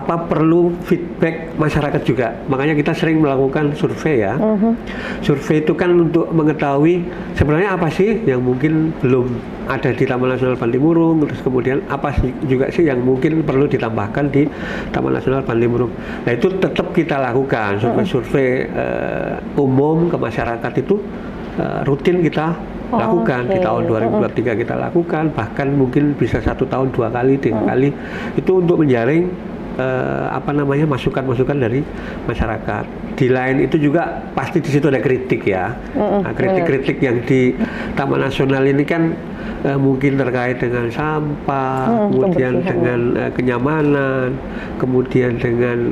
perlu feedback masyarakat juga. Makanya kita sering melakukan survei ya. Survei itu kan untuk mengetahui sebenarnya apa sih yang mungkin belum ada di Taman Nasional Bantimurung, terus kemudian apa juga sih yang mungkin perlu ditambahkan di Taman Nasional Bantimurung. Nah itu tetap kita lakukan survei-survei umum ke masyarakat itu rutin kita lakukan. Di tahun 2023 kita lakukan, bahkan mungkin bisa 1 tahun 2 kali, 3 kali itu untuk menjaring masukan-masukan dari masyarakat. Di lain itu juga pasti di situ ada kritik ya. Nah, kritik-kritik yang di Taman Nasional ini kan mungkin terkait dengan sampah, kemudian dengan kenyamanan, kemudian dengan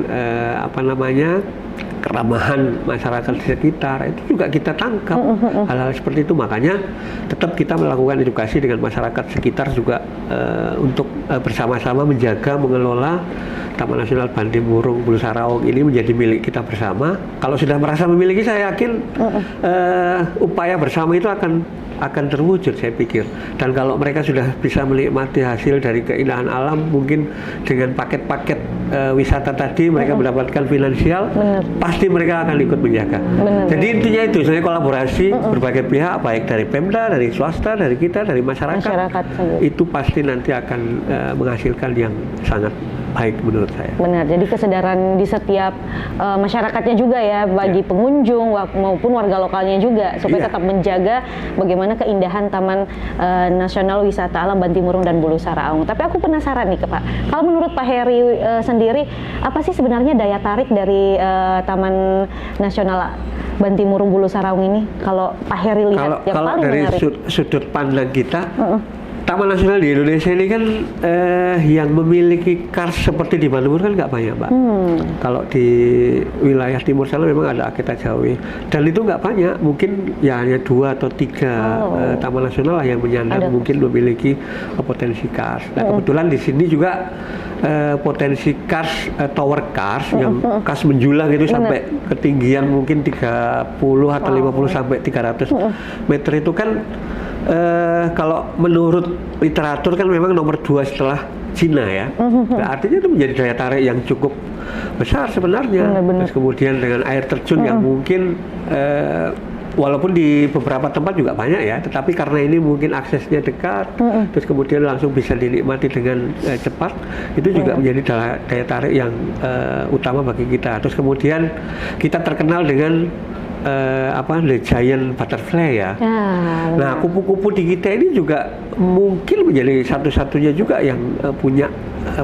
keramahan masyarakat di sekitar, itu juga kita tangkap hal-hal seperti itu. Makanya tetap kita melakukan edukasi dengan masyarakat sekitar juga untuk bersama-sama menjaga, mengelola Taman Nasional Bantimurung Bulu Saraung ini menjadi milik kita bersama. Kalau sudah merasa memiliki, saya yakin upaya bersama itu akan terwujud, saya pikir. Dan kalau mereka sudah bisa menikmati hasil dari keindahan alam, mungkin dengan paket-paket wisata tadi mereka mendapatkan finansial, pasti mereka akan ikut menjaga. Jadi intinya itu, sebenarnya kolaborasi berbagai pihak, baik dari Pemda, dari swasta, dari kita, dari masyarakat itu pasti nanti akan menghasilkan yang sangat baik menurut saya. Benar, jadi kesadaran di setiap masyarakatnya juga ya, bagi pengunjung maupun warga lokalnya juga, supaya tetap menjaga bagaimana keindahan Taman Nasional Wisata Alam Bantimurung dan Bulu Saraung. Tapi aku penasaran nih Pak, kalau menurut Pak Heri sendiri, apa sih sebenarnya daya tarik dari Taman Nasional Bantimurung Bulu Saraung ini? Kalau Pak Heri lihat yang paling menarik. Kalau dari sudut pandang kita, Taman Nasional di Indonesia ini kan yang memiliki kars seperti di Bantimurung kan nggak banyak, Mbak. Kalau di wilayah timur sana memang ada Aketa Jawi, dan itu nggak banyak, mungkin ya hanya 2 atau 3 Taman Nasional lah yang menyandang mungkin memiliki potensi kars. Nah kebetulan di sini juga potensi kars, tower kars yang kars menjulang itu sampai ketinggian mungkin 30 atau 50 sampai 300 meter itu kan kalau menurut literatur kan memang nomor 2 setelah Cina ya. Nah, artinya itu menjadi daya tarik yang cukup besar sebenarnya. Terus kemudian dengan air terjun yang mungkin walaupun di beberapa tempat juga banyak ya, tetapi karena ini mungkin aksesnya dekat, terus kemudian langsung bisa dinikmati dengan cepat, itu juga menjadi daya tarik yang utama bagi kita. Terus kemudian kita terkenal dengan the giant butterfly ya. Nah, kupu-kupu di kita ini juga mungkin menjadi satu-satunya juga yang punya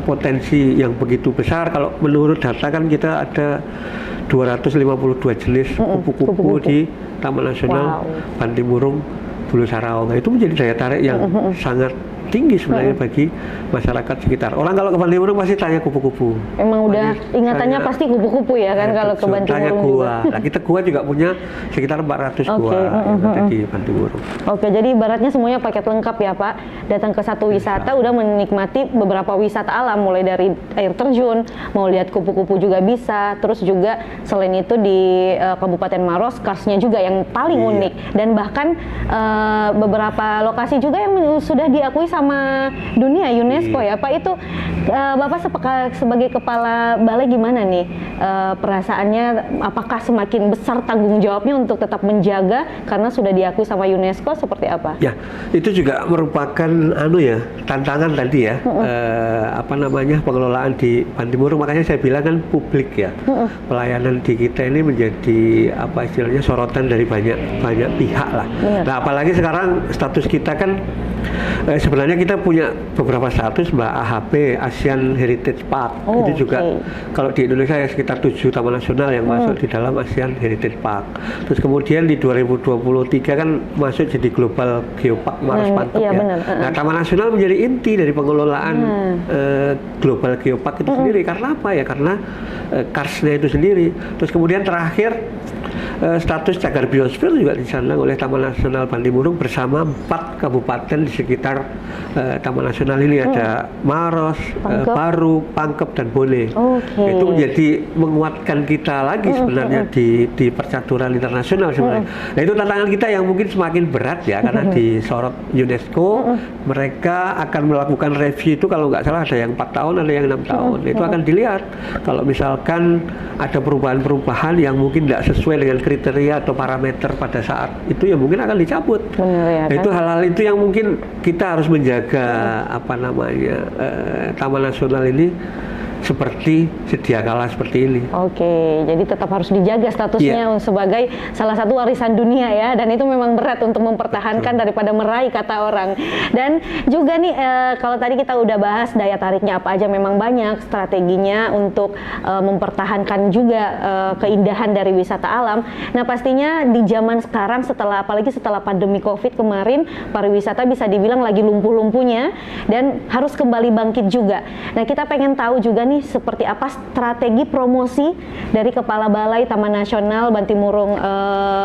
potensi yang begitu besar. Kalau menurut data kan kita ada 252 jenis kupu-kupu di Taman Nasional Bantimurung Bulu Saraung. Nah, itu menjadi daya tarik yang sangat tinggi sebenarnya bagi masyarakat sekitar. Orang kalau ke Bantimurung pasti tanya kupu-kupu. Emang udah ingatannya pasti kupu-kupu ya kan kalau ke Bantimurung. Tanya gua. Nah, kita gua juga punya sekitar 400 gua yang ada di Bantimurung. Oke, jadi ibaratnya semuanya paket lengkap ya Pak. Datang ke satu wisata udah menikmati beberapa wisata alam, mulai dari air terjun, mau lihat kupu-kupu juga bisa. Terus juga selain itu di Kabupaten Maros, karsnya juga yang paling unik, dan bahkan beberapa lokasi juga yang sudah diakui sama dunia UNESCO ya Pak. Itu Bapak sebagai kepala balai gimana nih perasaannya? Apakah semakin besar tanggung jawabnya untuk tetap menjaga karena sudah diakui sama UNESCO, seperti apa? Ya, itu juga merupakan tantangan tadi ya, pengelolaan di Bantimurung. Makanya saya bilang kan publik ya, pelayanan di kita ini menjadi istilahnya sorotan dari banyak pihak lah. Nah, apalagi sekarang status kita kan sebenarnya kita punya beberapa status, Mbak, AHP, Asian Heritage Park. Itu juga kalau di Indonesia ya sekitar 7 taman nasional yang masuk di dalam Asian Heritage Park. Terus kemudian di 2023 kan masuk jadi Global Geopark Maros Pantep ya. Nah, taman nasional menjadi inti dari pengelolaan Global Geopark itu sendiri. Karena apa ya? Karena karsnya itu sendiri. Terus kemudian terakhir status cagar biosfer juga disandang oleh Taman Nasional Bantimurung bersama 4 kabupaten di sekitar Taman Nasional ini. Ada Maros, Baru, Pangkep, dan Bone. Itu menjadi menguatkan kita lagi sebenarnya di percaturan internasional sebenarnya. Nah, itu tantangan kita yang mungkin semakin berat ya, karena disorot UNESCO. Mereka akan melakukan review itu kalau nggak salah ada yang 4 tahun, ada yang 6 tahun. Itu akan dilihat kalau misalkan ada perubahan-perubahan yang mungkin tidak sesuai dengan kriteria atau parameter pada saat itu, ya mungkin akan dicabut. Benar, ya, kan? Itu hal-hal itu yang mungkin kita harus menjaga Taman Nasional ini seperti sedia kala seperti ini. Oke, jadi tetap harus dijaga statusnya sebagai salah satu warisan dunia ya, dan itu memang berat untuk mempertahankan daripada meraih kata orang. Dan juga nih kalau tadi kita udah bahas daya tariknya apa aja, memang banyak strateginya untuk mempertahankan juga keindahan dari wisata alam. Nah, pastinya di zaman sekarang apalagi setelah pandemi Covid kemarin, pariwisata bisa dibilang lagi lumpuh-lumpuhnya dan harus kembali bangkit juga. Nah, kita pengen tahu juga nih seperti apa strategi promosi dari Kepala Balai Taman Nasional Bantimurung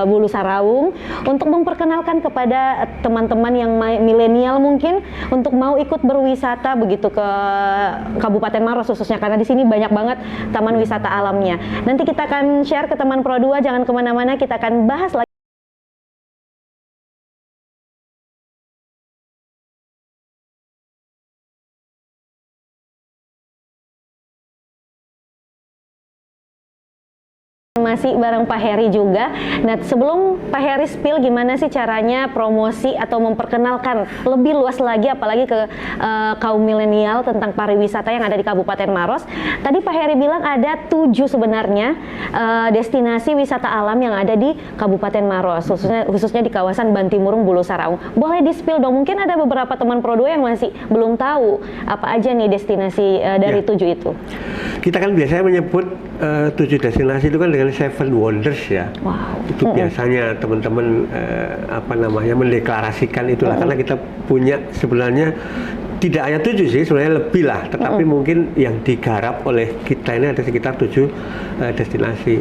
Bulu Saraung untuk memperkenalkan kepada teman-teman yang milenial mungkin untuk mau ikut berwisata begitu ke Kabupaten Maros khususnya, karena di sini banyak banget taman wisata alamnya. Nanti kita akan share ke teman Pro 2, jangan kemana-mana, kita akan bahas lagi. Masih bareng Pak Heri juga. Nah, sebelum Pak Heri spill gimana sih caranya promosi atau memperkenalkan lebih luas lagi apalagi ke kaum milenial tentang pariwisata yang ada di Kabupaten Maros. Tadi Pak Heri bilang ada 7 sebenarnya destinasi wisata alam yang ada di Kabupaten Maros, khususnya di kawasan Bantimurung Bulu Saraung. Boleh di spill dong, mungkin ada beberapa teman Pro 2 yang masih belum tahu apa aja nih destinasi dari 7 itu. Kita kan biasanya menyebut 7 destinasi itu kan dengan 7 Wonders ya. Wow. Itu biasanya teman-teman mendeklarasikan itulah, karena kita punya sebenarnya tidak hanya 7 sih, sebenarnya lebih lah, tetapi mungkin yang digarap oleh kita ini ada sekitar 7 destinasi.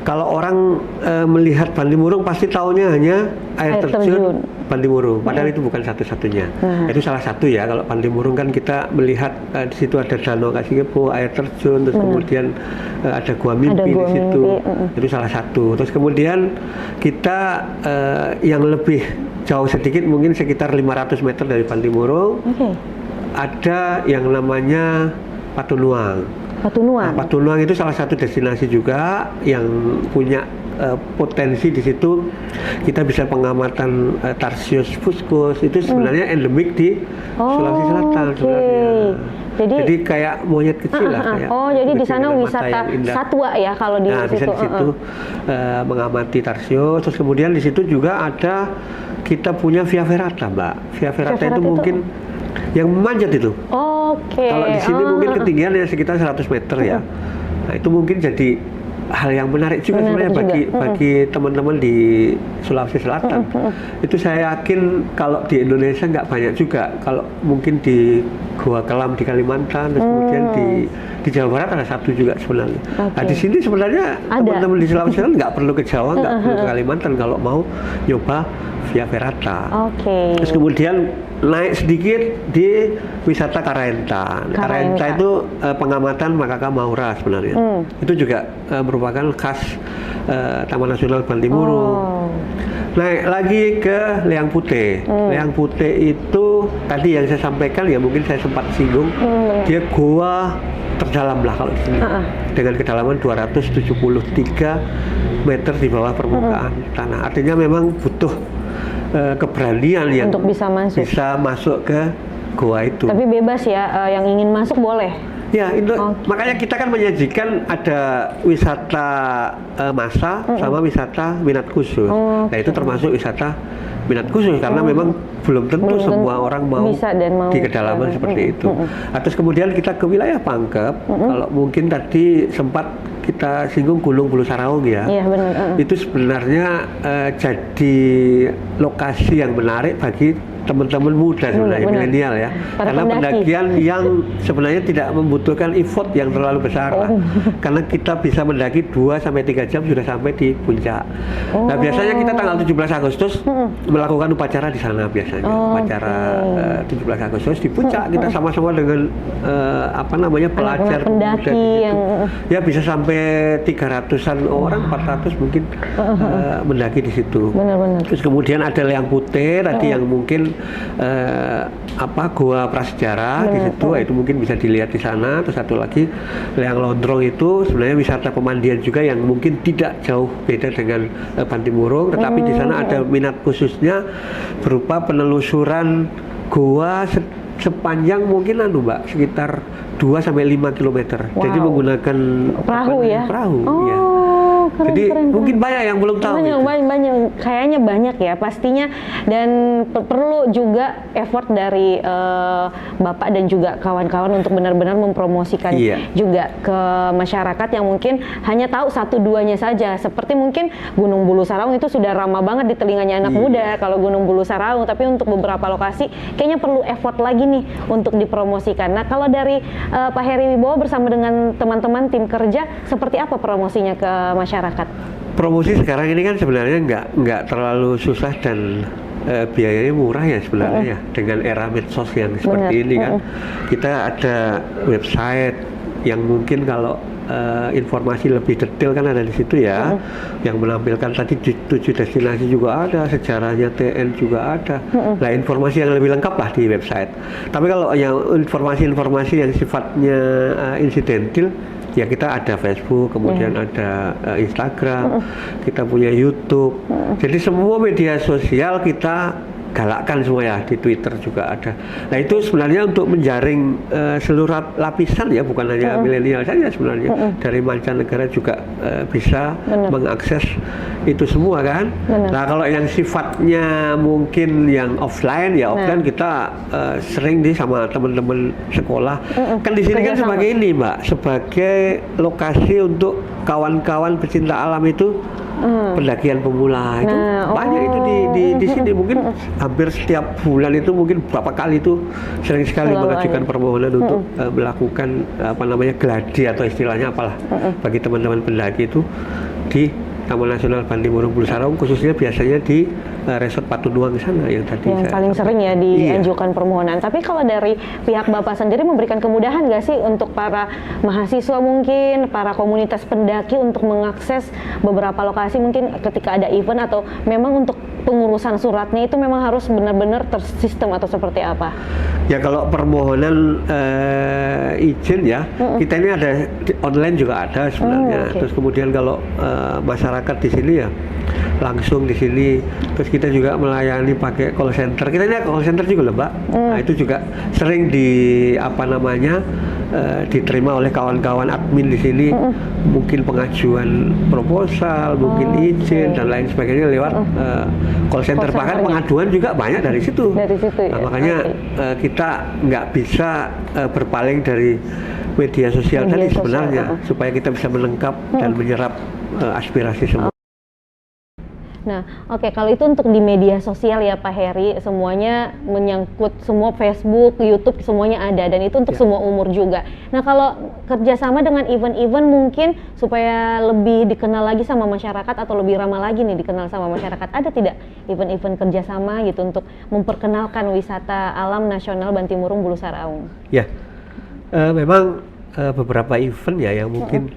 Kalau orang melihat Bantimurung pasti taunya hanya air terjun Bantimurung, padahal itu bukan satu-satunya. Itu salah satu ya. Kalau Bantimurung kan kita melihat di situ ada Danau Kasigepo, air terjun, terus kemudian ada Gua Mimpi di situ. Itu salah satu. Terus kemudian kita yang lebih jauh sedikit, mungkin sekitar 500 meter dari Bantimurung, ada yang namanya Patunuang. Patunuang. Nah, Patunuang itu salah satu destinasi juga yang punya potensi di situ. Kita bisa pengamatan Tarsius fuscus, itu sebenarnya endemik di Sulawesi Selatan sebenarnya. Jadi kayak monyet kecil lah. Kayak jadi di sana wisata satwa ya kalau di situ. Bisa di situ mengamati Tarsius. Terus kemudian di situ juga ada kita punya Via Ferrata, Mbak. Via Ferrata itu mungkin yang memanjat itu. Kalau di sini mungkin ketinggiannya sekitar 100 meter ya. Nah, itu mungkin jadi hal yang menarik juga sebenarnya bagi teman-teman di Sulawesi Selatan. Itu saya yakin kalau di Indonesia nggak banyak juga. Kalau mungkin di Goa Kelam di Kalimantan, terus kemudian di Jawa Barat ada satu juga sebenarnya. Nah, di sini sebenarnya teman-teman di Sulawesi Selatan nggak perlu ke Jawa, nggak perlu ke Kalimantan kalau mau nyoba Via Ferrata. Terus kemudian naik sedikit di wisata Karaenta. Karaenta itu pengamatan makaka maura sebenarnya. Itu juga merupakan khas Taman Nasional Bantimurung. Naik lagi ke Leang Putih. Leang Putih itu tadi yang saya sampaikan ya, mungkin saya sempat singgung. Dia goa terdalam lah kalau di sini. Dengan kedalaman 273 meter di bawah permukaan tanah. Artinya memang butuh keberanian yang untuk bisa masuk ke goa itu. Tapi bebas ya, yang ingin masuk boleh. Ya, itu makanya kita kan menyajikan ada wisata massa sama wisata minat khusus. Nah, itu termasuk wisata minat khusus karena memang belum tentu semua orang mau di kedalaman seperti itu. Terus kemudian kita ke wilayah Pangkep. Kalau mungkin tadi sempat kita singgung Gunung Bulu Saraung ya. Iya, benar. Itu sebenarnya jadi lokasi yang menarik bagi teman-teman muda sebenarnya, benar. milenial ya. Para Karena pendaki. pendakian yang sebenarnya tidak membutuhkan effort yang terlalu besar lah. Karena kita bisa mendaki 2-3 jam sudah sampai di puncak. Nah biasanya kita tanggal 17 Agustus melakukan upacara di sana biasanya. Upacara 17 Agustus di puncak kita sama-sama dengan pelajar pendaki muda di situ. yang Ya bisa sampai 300-an orang, 400 mungkin mendaki di situ. benar-benar. Terus kemudian ada Leang Putih tadi yang mungkin Gua Prasejarah di situ, itu mungkin bisa dilihat di sana. Terus satu lagi Leang Lontrong itu sebenarnya wisata pemandian juga yang mungkin tidak jauh beda dengan Bantimurung, tetapi di sana ada minat khususnya berupa penelusuran gua sepanjang mungkin Mbak sekitar 2-5 km. Jadi menggunakan Perahu ya? Perahu, ya. Keren, Jadi keren. mungkin banyak yang belum tahu. Banyak, kayaknya banyak ya pastinya, dan perlu juga effort dari Bapak dan juga kawan-kawan untuk benar-benar mempromosikan juga ke masyarakat yang mungkin hanya tahu 1-2-nya saja. Seperti mungkin Gunung Bulu Saraung itu sudah ramah banget di telinganya anak muda kalau Gunung Bulu Saraung, tapi untuk beberapa lokasi kayaknya perlu effort lagi nih untuk dipromosikan. Nah kalau dari Pak Heri Wibowo bersama dengan teman-teman tim kerja, seperti apa promosinya ke masyarakat? Promosi sekarang ini kan sebenarnya nggak terlalu susah dan biayanya murah ya sebenarnya ya, dengan era medsos yang seperti ini kan. Kita ada website yang mungkin kalau informasi lebih detail kan ada di situ ya, yang menampilkan tadi 7 destinasi juga ada, sejarahnya TN juga ada. Nah informasi yang lebih lengkap lah di website. Tapi kalau yang informasi-informasi yang sifatnya insidentil, ya kita ada Facebook, kemudian ada Instagram, kita punya YouTube. Jadi semua media sosial kita galakkan semua ya, di Twitter juga ada. Nah itu sebenarnya untuk menjaring seluruh lapisan ya, bukan hanya milenial saja sebenarnya, dari mancanegara juga bisa mengakses itu semua kan. Nah kalau yang sifatnya mungkin yang offline ya, offline kita sering sama teman-teman sekolah. Kan di sini kan sebagai ini Mbak, sebagai lokasi untuk kawan-kawan pecinta alam itu pendakian pemula itu banyak itu di sini, mungkin hampir setiap bulan itu mungkin beberapa kali itu sering sekali mengajukan permohonan untuk melakukan gladi atau istilahnya apalah bagi teman-teman pendaki itu di Taman Nasional Bantimurung Bulu Saraung, khususnya biasanya di Resort Patunuang ke sana yang tadi yang paling sering ya diajukan permohonan. Tapi kalau dari pihak Bapak sendiri memberikan kemudahan nggak sih untuk para mahasiswa mungkin, para komunitas pendaki untuk mengakses beberapa lokasi mungkin ketika ada event, atau memang untuk pengurusan suratnya itu memang harus benar-benar tersistem atau seperti apa? Ya kalau permohonan izin ya, kita ini ada online juga ada sebenarnya. Terus kemudian kalau masyarakat di sini ya langsung di sini, terus kita juga melayani pakai call center. Kita ini call center juga loh Mbak. Nah itu juga sering diterima oleh kawan-kawan admin di sini, mungkin pengajuan proposal, mungkin izin dan lain sebagainya lewat call center. Bahkan pengaduan juga banyak dari situ. Nah, makanya kita nggak bisa berpaling dari media sosial tadi sebenarnya, supaya kita bisa melengkap dan menyerap aspirasi semua. Nah, kalau itu untuk di media sosial ya Pak Heri, semuanya menyangkut semua Facebook, YouTube, semuanya ada, dan itu untuk semua umur juga. Nah, kalau kerjasama dengan event-event mungkin supaya lebih dikenal lagi sama masyarakat atau lebih ramah lagi nih dikenal sama masyarakat, ada tidak event-event kerjasama gitu untuk memperkenalkan wisata alam nasional Bantimurung Bulu Saraung? Ya, memang beberapa event ya yang mungkin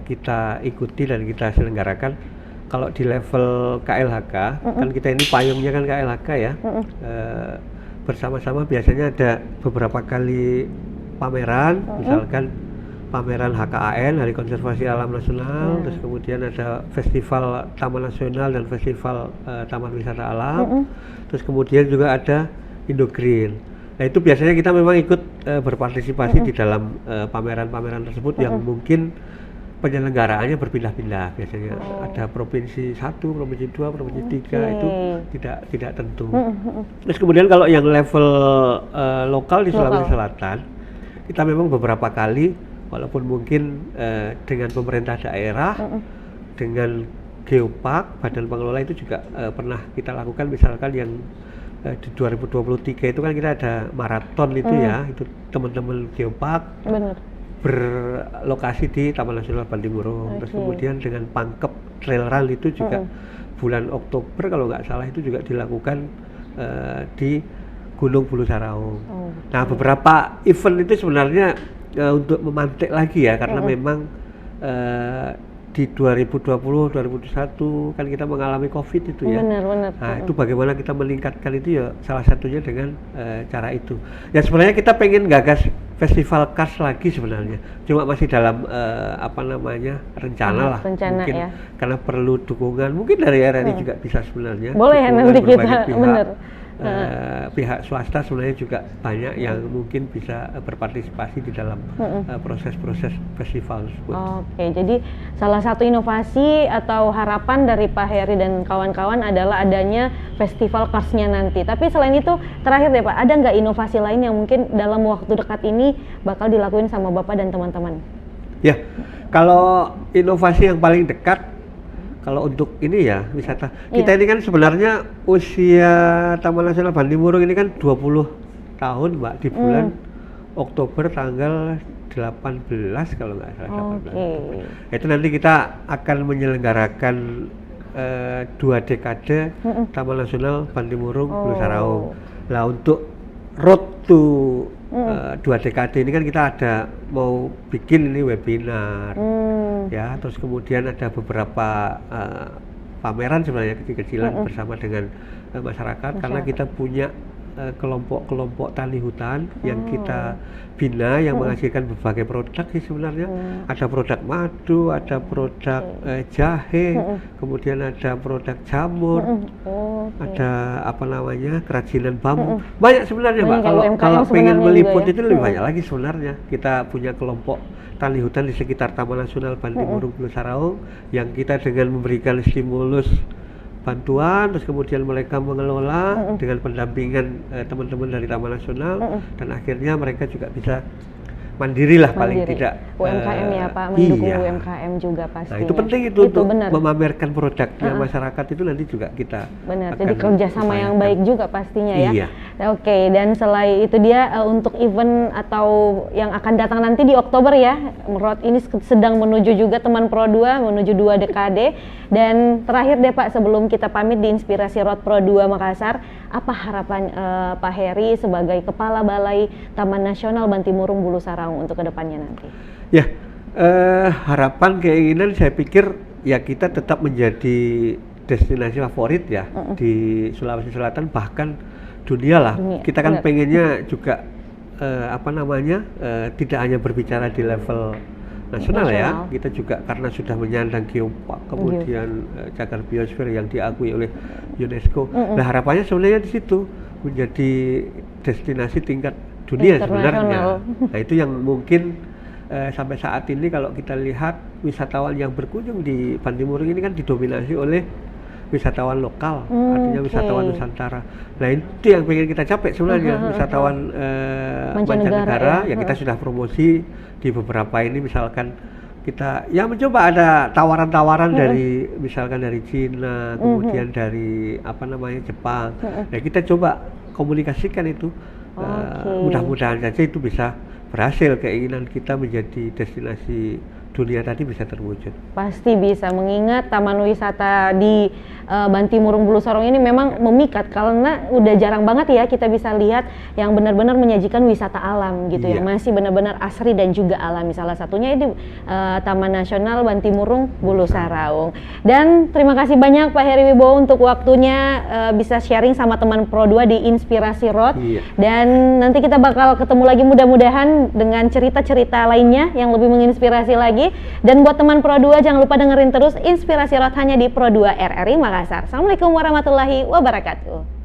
kita ikuti dan kita selenggarakan. Kalau di level KLHK, kan kita ini payungnya kan KLHK ya, bersama-sama biasanya ada beberapa kali pameran, misalkan pameran HKAN, Hari Konservasi Alam Nasional, terus kemudian ada Festival Taman Nasional dan Festival Taman Wisata Alam, terus kemudian juga ada Indogreen. Nah itu biasanya kita memang ikut berpartisipasi di dalam pameran-pameran tersebut yang mungkin penyelenggaraannya berpindah-pindah, biasanya ada provinsi 1, provinsi 2, provinsi 3, itu tidak tentu. Terus kemudian kalau yang level lokal di Sulawesi Selatan, kita memang beberapa kali, walaupun mungkin dengan pemerintah daerah, dengan Geopark, Badan Pengelola itu juga pernah kita lakukan, misalkan yang di 2023 itu kan kita ada maraton itu ya, itu teman-teman Geopark Bener. berlokasi di Taman Nasional Bantimurung. Terus kemudian dengan Pangkep Trail Run itu juga bulan Oktober kalau nggak salah itu juga dilakukan di Gunung Bulu Saraung. Nah beberapa event itu sebenarnya untuk memantik lagi ya, karena memang di 2020-2021 kan kita mengalami COVID itu ya. Benar. Nah itu bagaimana kita meningkatkan itu ya, salah satunya dengan cara itu. Ya sebenarnya kita pengen gagas festival Kars lagi sebenarnya, cuma masih dalam rencana lah. Mungkin ya. karena perlu dukungan, mungkin dari RRI juga bisa sebenarnya. Boleh ya nanti kita, bener. Pihak swasta sebenarnya juga banyak yang mungkin bisa berpartisipasi di dalam proses-proses festival tersebut. Oke, jadi salah satu inovasi atau harapan dari Pak Heri dan kawan-kawan adalah adanya festival Karsnya nanti. Tapi selain itu, terakhir deh Pak, ada nggak inovasi lain yang mungkin dalam waktu dekat ini bakal dilakuin sama Bapak dan teman-teman? Ya, kalau inovasi yang paling dekat, kalau untuk ini ya wisata, kita ini kan sebenarnya usia Taman Nasional Bantimurung ini kan 20 tahun Mbak, di bulan Oktober tanggal 18 kalau nggak salah. 18. Itu nanti kita akan menyelenggarakan 2 dekade Taman Nasional Bantimurung Bulu Saraung. Nah untuk road to 2 dekade ini kan kita ada mau bikin ini webinar ya, terus kemudian ada beberapa pameran sebenarnya kecil-kecilan bersama dengan masyarakat, karena kita punya kelompok-kelompok tani hutan yang kita bina yang menghasilkan berbagai produk sih sebenarnya. Ada produk madu, ada produk jahe, kemudian ada produk jamur, ada kerajinan bambu. Banyak sebenarnya Mbak, kalau pengen meliput itu lebih banyak lagi sebenarnya. Kita punya kelompok tani hutan di sekitar Taman Nasional Bantimurung Bulu Saraung yang kita dengan memberikan stimulus bantuan, terus kemudian mereka mengelola dengan pendampingan teman-teman dari Taman Nasional, dan akhirnya mereka juga bisa mandiri lah paling tidak. UMKM ya Pak, mendukung UMKM juga pastinya. Nah itu penting itu untuk memamerkan produknya masyarakat itu nanti juga kita. Benar, jadi kerjasama yang baik juga pastinya ya. Oke, dan selain itu dia untuk event atau yang akan datang nanti di Oktober ya, Road ini sedang menuju juga teman Pro 2, menuju 2 dekade. Dan terakhir deh Pak, sebelum kita pamit di Inspirasi Road Pro 2 Makassar, apa harapan Pak Heri sebagai Kepala Balai Taman Nasional Bantimurung Bulu Saraung untuk kedepannya nanti? Ya, harapan keinginan saya pikir ya kita tetap menjadi destinasi favorit ya di Sulawesi Selatan, bahkan dunia lah. Kita kan pengennya juga tidak hanya berbicara di level nasional ya, kita juga karena sudah menyandang Geopark, kemudian cagar biosfer yang diakui oleh UNESCO. Nah harapannya sebenarnya di situ menjadi destinasi tingkat dunia sebenarnya. Nah itu yang mungkin sampai saat ini kalau kita lihat wisatawan yang berkunjung di Bantimurung ini kan didominasi oleh wisatawan lokal, artinya wisatawan Nusantara. Nah itu yang pengen kita capai sebenarnya, wisatawan mancanegara ya kita sudah promosi di beberapa ini, misalkan kita ya mencoba ada tawaran-tawaran dari misalkan dari Cina, kemudian dari Jepang. Nah kita coba komunikasikan itu, mudah-mudahan saja itu bisa berhasil, keinginan kita menjadi destinasi dunia tadi bisa terwujud. Pasti bisa, mengingat taman wisata di Bantimurung Bulu Saraung ini memang memikat, karena udah jarang banget ya kita bisa lihat yang benar-benar menyajikan wisata alam gitu ya, masih benar-benar asri dan juga alami. Salah satunya ini Taman Nasional Bantimurung Bulu Saraung. Dan terima kasih banyak Pak Heri Wibowo untuk waktunya bisa sharing sama teman Pro 2 di Inspirasi Road. Dan nanti kita bakal ketemu lagi mudah-mudahan dengan cerita-cerita lainnya yang lebih menginspirasi lagi. Dan buat teman Pro 2 jangan lupa dengerin terus Inspirasi Road hanya di Pro 2 RRI Makassar. Assalamualaikum warahmatullahi wabarakatuh.